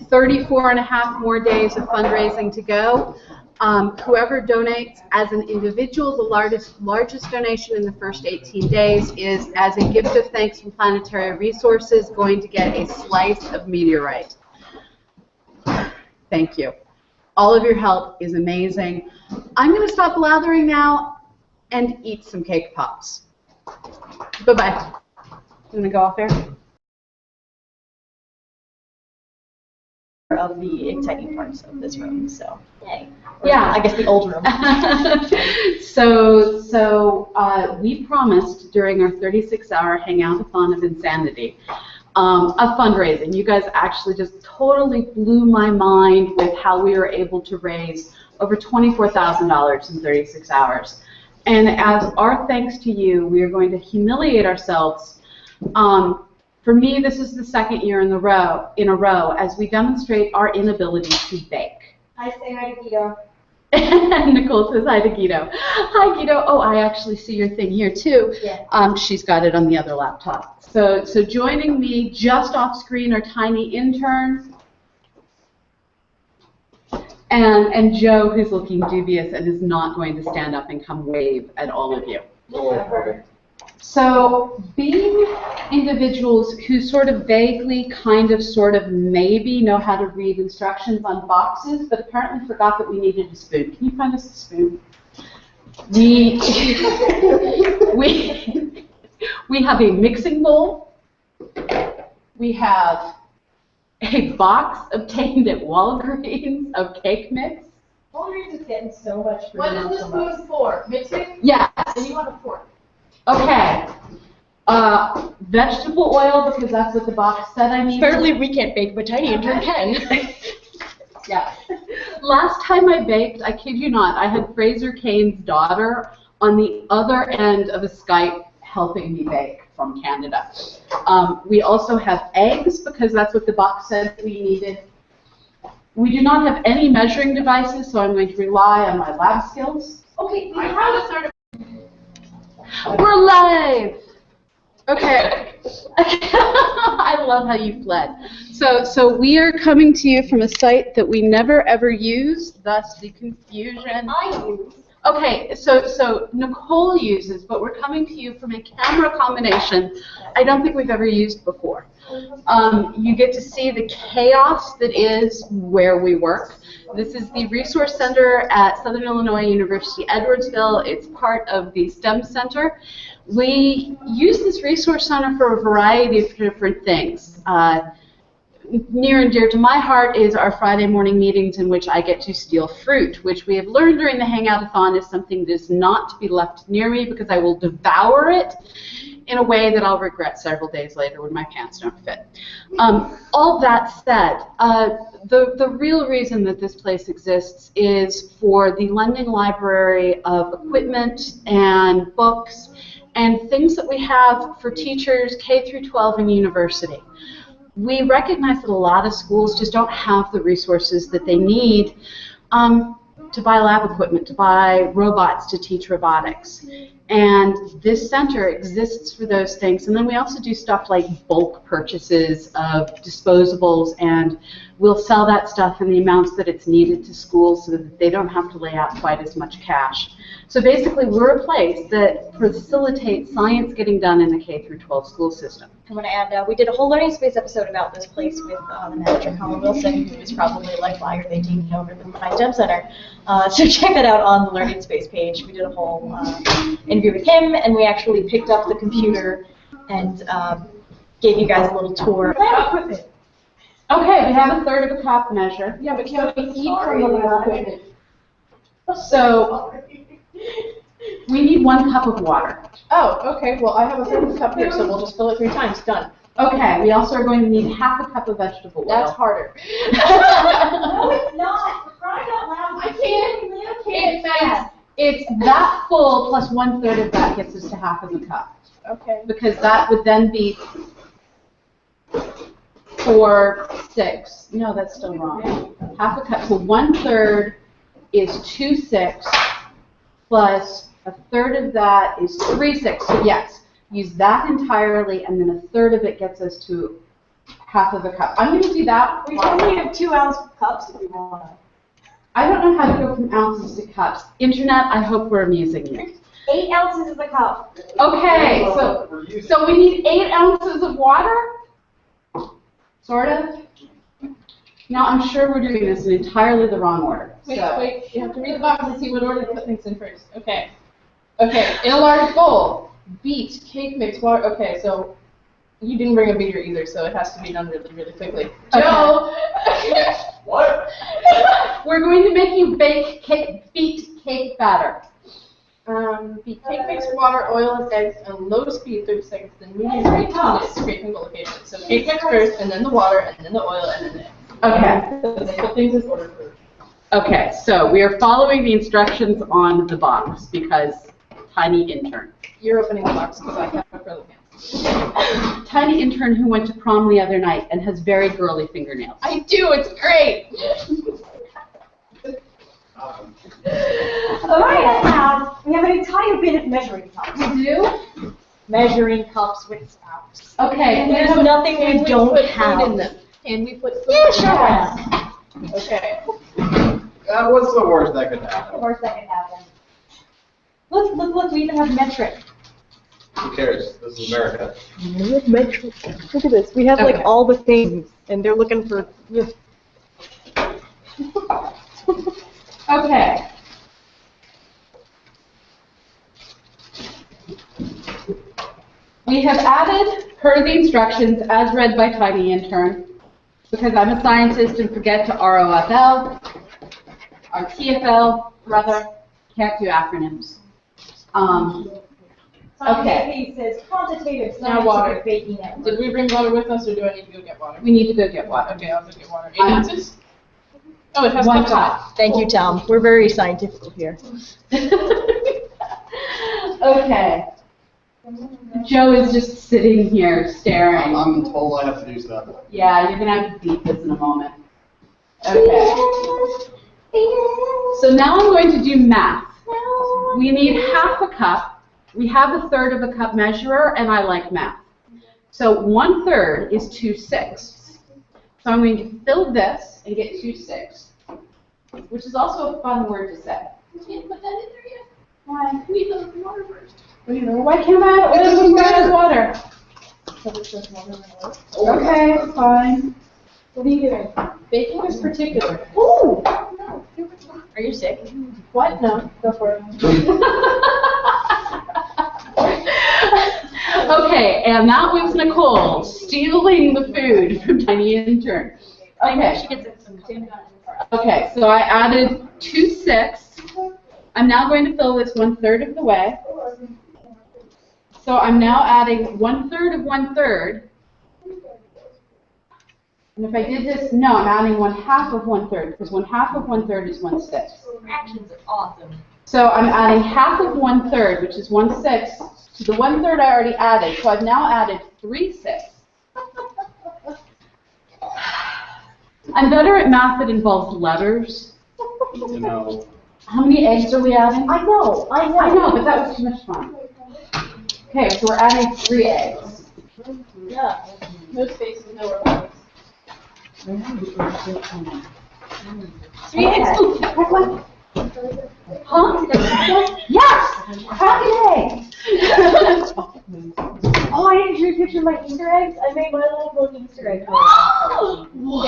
Speaker 1: 34 and a half more days of fundraising to go. Whoever donates as an individual, the largest donation in the first 18 days is, as a gift of thanks from Planetary Resources, going to get a slice of meteorite. Thank you. All of your help is amazing. I'm going to stop blathering now and eat some cake pops. Bye-bye. You want to go off there?
Speaker 2: of the exciting parts of this room. So, yay. Or,
Speaker 1: Yeah.
Speaker 2: I guess the old room.
Speaker 1: So we promised during our 36-hour hangout-a-thon of insanity of fundraising. You guys actually just totally blew my mind with how we were able to raise over $24,000 in 36 hours. And as our thanks to you, we are going to humiliate ourselves. For me, this is the second year in a row as we demonstrate our inability to bake.
Speaker 2: I say hi to Guido.
Speaker 1: Nicole says hi to Guido. Hi, Guido. Oh, I actually see your thing here, too.
Speaker 2: Yeah.
Speaker 1: She's got it on the other laptop. So joining me just off screen are Tiny Intern and Joe, who's looking dubious and is not going to stand up and come wave at all of you. So being individuals who sort of vaguely, kind of, sort of, maybe know how to read instructions on boxes, but apparently forgot that we needed a spoon. Can you find us a spoon? We have a mixing bowl. We have a box obtained at Walgreens of cake mix.
Speaker 2: Walgreens is getting so much free.
Speaker 3: What is this spoon for? Mixing?
Speaker 1: Yes.
Speaker 3: And you want a fork.
Speaker 1: Okay. Vegetable oil, because that's what the box said I needed.
Speaker 2: Apparently we can't bake, but Tiny Intern can.
Speaker 1: Yeah. Last time I baked, I kid you not, I had Fraser Kane's daughter on the other end of a Skype helping me bake from Canada. We also have eggs, because that's what the box said we needed. We do not have any measuring devices, so I'm going to rely on my lab skills.
Speaker 2: Okay,
Speaker 3: I found a sort of.
Speaker 1: We're live! Okay. I love how you fled. So we are coming to you from a site that we never ever used, thus the confusion.
Speaker 2: I use.
Speaker 1: Okay, so Nicole uses, but we're coming to you from a camera combination I don't think we've ever used before. You get to see the chaos that is where we work. This is the Resource Center at Southern Illinois University, Edwardsville. It's part of the STEM Center. We use this Resource Center for a variety of different things. Near and dear to my heart is our Friday morning meetings in which I get to steal fruit, which we have learned during the Hangout-a-thon is something that is not to be left near me because I will devour it in a way that I'll regret several days later when my pants don't fit. All that said, the real reason that this place exists is for the lending library of equipment and books and things that we have for teachers K through 12 and university. We recognize that a lot of schools just don't have the resources that they need to buy lab equipment, to buy robots to teach robotics. And this center exists for those things. And then we also do stuff like bulk purchases of disposables, and we'll sell that stuff in the amounts that it's needed to schools so that they don't have to lay out quite as much cash. So basically, we're a place that facilitates science getting done in the K through 12 school system.
Speaker 2: I'm going to add, we did a whole learning space episode about this place with the manager, Colin Wilson, who is probably like, why are they taking over the Design STEM Center? So check that out on the learning space page. We did a whole interview with him, and we actually picked up the computer and gave you guys a little tour.
Speaker 1: Okay, we have a third of a cup measure.
Speaker 3: Yeah, but can we eat from the lab equipment?
Speaker 1: So we need 1 cup of water.
Speaker 3: Oh, okay. Well, I have a third cup here, so we'll just fill it 3 times. Done.
Speaker 1: Okay, we also are going to need half a cup of vegetable oil.
Speaker 3: That's harder.
Speaker 2: No, it's not. For crying out loud.
Speaker 3: I can't.
Speaker 1: It's that full plus 1/3 of that gets us to half of a cup.
Speaker 3: Okay.
Speaker 1: Because that would then be 4, 6. No, that's still wrong. Half a cup. So 1/3 is 2/6 plus 1/3 of that is 3/6. So yes, use that entirely, and then 1/3 of it gets us to half of a cup. I'm going to do that.
Speaker 2: We only have 2-ounce cups if we want.
Speaker 1: I don't know how to go from ounces to cups. Internet, I hope we're amusing you.
Speaker 2: 8 ounces is a cup.
Speaker 1: Okay, so we need 8 ounces of water? Sort of? Now, I'm sure we're doing this in entirely the wrong order.
Speaker 3: Wait, you have to read the box and see what order to put things in first. Okay. Okay, in a large bowl, beat, cake mix, water. Okay, so you didn't bring a beater either, so it has to be done really, really quickly.
Speaker 1: Okay.
Speaker 3: Joe!
Speaker 1: beat cake batter.
Speaker 3: The cake mix, water, oil, and eggs, and low speed 30 seconds, then medium rate 2 minutes, scraping the location. So cake mix first, and then the water, and then the oil, and then the eggs.
Speaker 1: Okay.
Speaker 3: So they put things in order first.
Speaker 1: Okay, so we are following the instructions on the box because tiny intern.
Speaker 3: You're opening the box because I have a curly pants.
Speaker 1: Tiny intern who went to prom the other night and has very girly fingernails.
Speaker 3: I do, it's great!
Speaker 2: Alright, we have an entire bin of measuring cups.
Speaker 1: We do?
Speaker 2: Measuring cups with spouts.
Speaker 1: Okay.
Speaker 2: There's nothing we don't
Speaker 3: put
Speaker 2: have.
Speaker 3: food in them? Can we put food
Speaker 2: Yeah,
Speaker 3: in
Speaker 2: sure.
Speaker 3: them?
Speaker 2: Why not?
Speaker 3: Okay.
Speaker 5: What's the worst that could happen?
Speaker 2: The worst that could happen. Look, we even have metric.
Speaker 5: Who cares? This is America.
Speaker 4: We have metric. Look at this. We have like
Speaker 1: Okay.
Speaker 4: all the things, and they're looking for.
Speaker 1: Okay. We have added, per the instructions as read by Tiny Intern, because I'm a scientist and forget to ROFL, or TFL, rather, can't do acronyms. Okay.
Speaker 2: He says quantitative
Speaker 3: Now water.
Speaker 2: scientific baking network.
Speaker 3: Did we bring water with us, or do I need to go get water?
Speaker 1: We need to go get water.
Speaker 3: Okay, I'll go get water. 8 ounces? Oh, it has
Speaker 1: One
Speaker 3: cups in it.
Speaker 1: cup.
Speaker 4: Thank you, Tom. We're very scientific here.
Speaker 1: Okay. Joe is just sitting here staring.
Speaker 5: I'm told I have to do stuff.
Speaker 1: Yeah, you're gonna have to beat this in a moment. Okay. So now I'm going to do math. We need half a cup. We have a third of a cup measurer, and I like math. So 1/3 is 2/6. So I'm going to fill this and get 2/6, which is also a fun word to say.
Speaker 3: You can't put that in there yet.
Speaker 1: Why?
Speaker 3: We need the water first.
Speaker 1: Why can't I add oil before I add water?
Speaker 3: So it says water and oil.
Speaker 1: Okay, fine.
Speaker 3: What are you doing? Baking is particular.
Speaker 2: Ooh!
Speaker 3: Are you sick? What? No, go for it.
Speaker 1: Okay, and that was Nicole stealing the food from Tiny Intern. Okay. Okay, so I added 2/6. I'm now going to fill this 1/3 of the way. So I'm now adding 1/3 of 1/3. And if I did this, no, I'm adding 1/2 of 1/3 because 1/2 of 1/3 is 1/6.
Speaker 2: Fractions are awesome.
Speaker 1: So I'm adding half of 1/3, which is 1/6, to the 1/3 I already added. So I've now added 3/6. I'm better at math that involves letters.
Speaker 5: You know.
Speaker 1: How many eggs are we adding?
Speaker 2: I know,
Speaker 1: I know, but that was too much fun. Okay, so we're adding 3 eggs.
Speaker 3: Yeah. No space and no room.
Speaker 1: 3 eggs. Huh? Yes! Happy eggs!
Speaker 2: Oh, I didn't show you a picture of my Easter eggs. I made my little brony Easter egg. It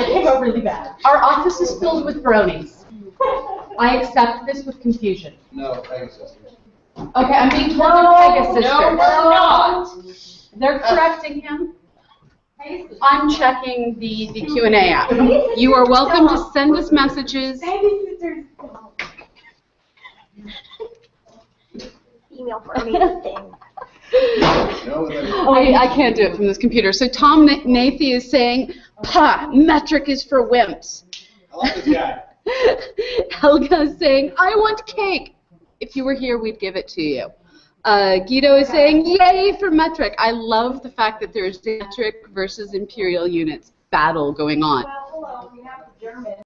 Speaker 2: came out really bad.
Speaker 1: Our office is filled with bronies. I accept this with confusion.
Speaker 5: No, Pegasus.
Speaker 1: Okay, I'm being told they're Pegasus
Speaker 3: No,
Speaker 1: sisters.
Speaker 3: we're not.
Speaker 1: They're correcting him. I'm checking the Q&A app. You are welcome to send us messages.
Speaker 2: Baby sisters. Email for anything.
Speaker 5: No,
Speaker 1: I can't do it from this computer. So Tom Nathy is saying, "Pa, metric is for wimps."
Speaker 5: I like this guy.
Speaker 1: Helga is saying, "I want cake." If you were here, we'd give it to you. Guido is saying, "Yay for metric." I love the fact that there's metric versus imperial units battle going on.
Speaker 2: Well, hello, we have the German.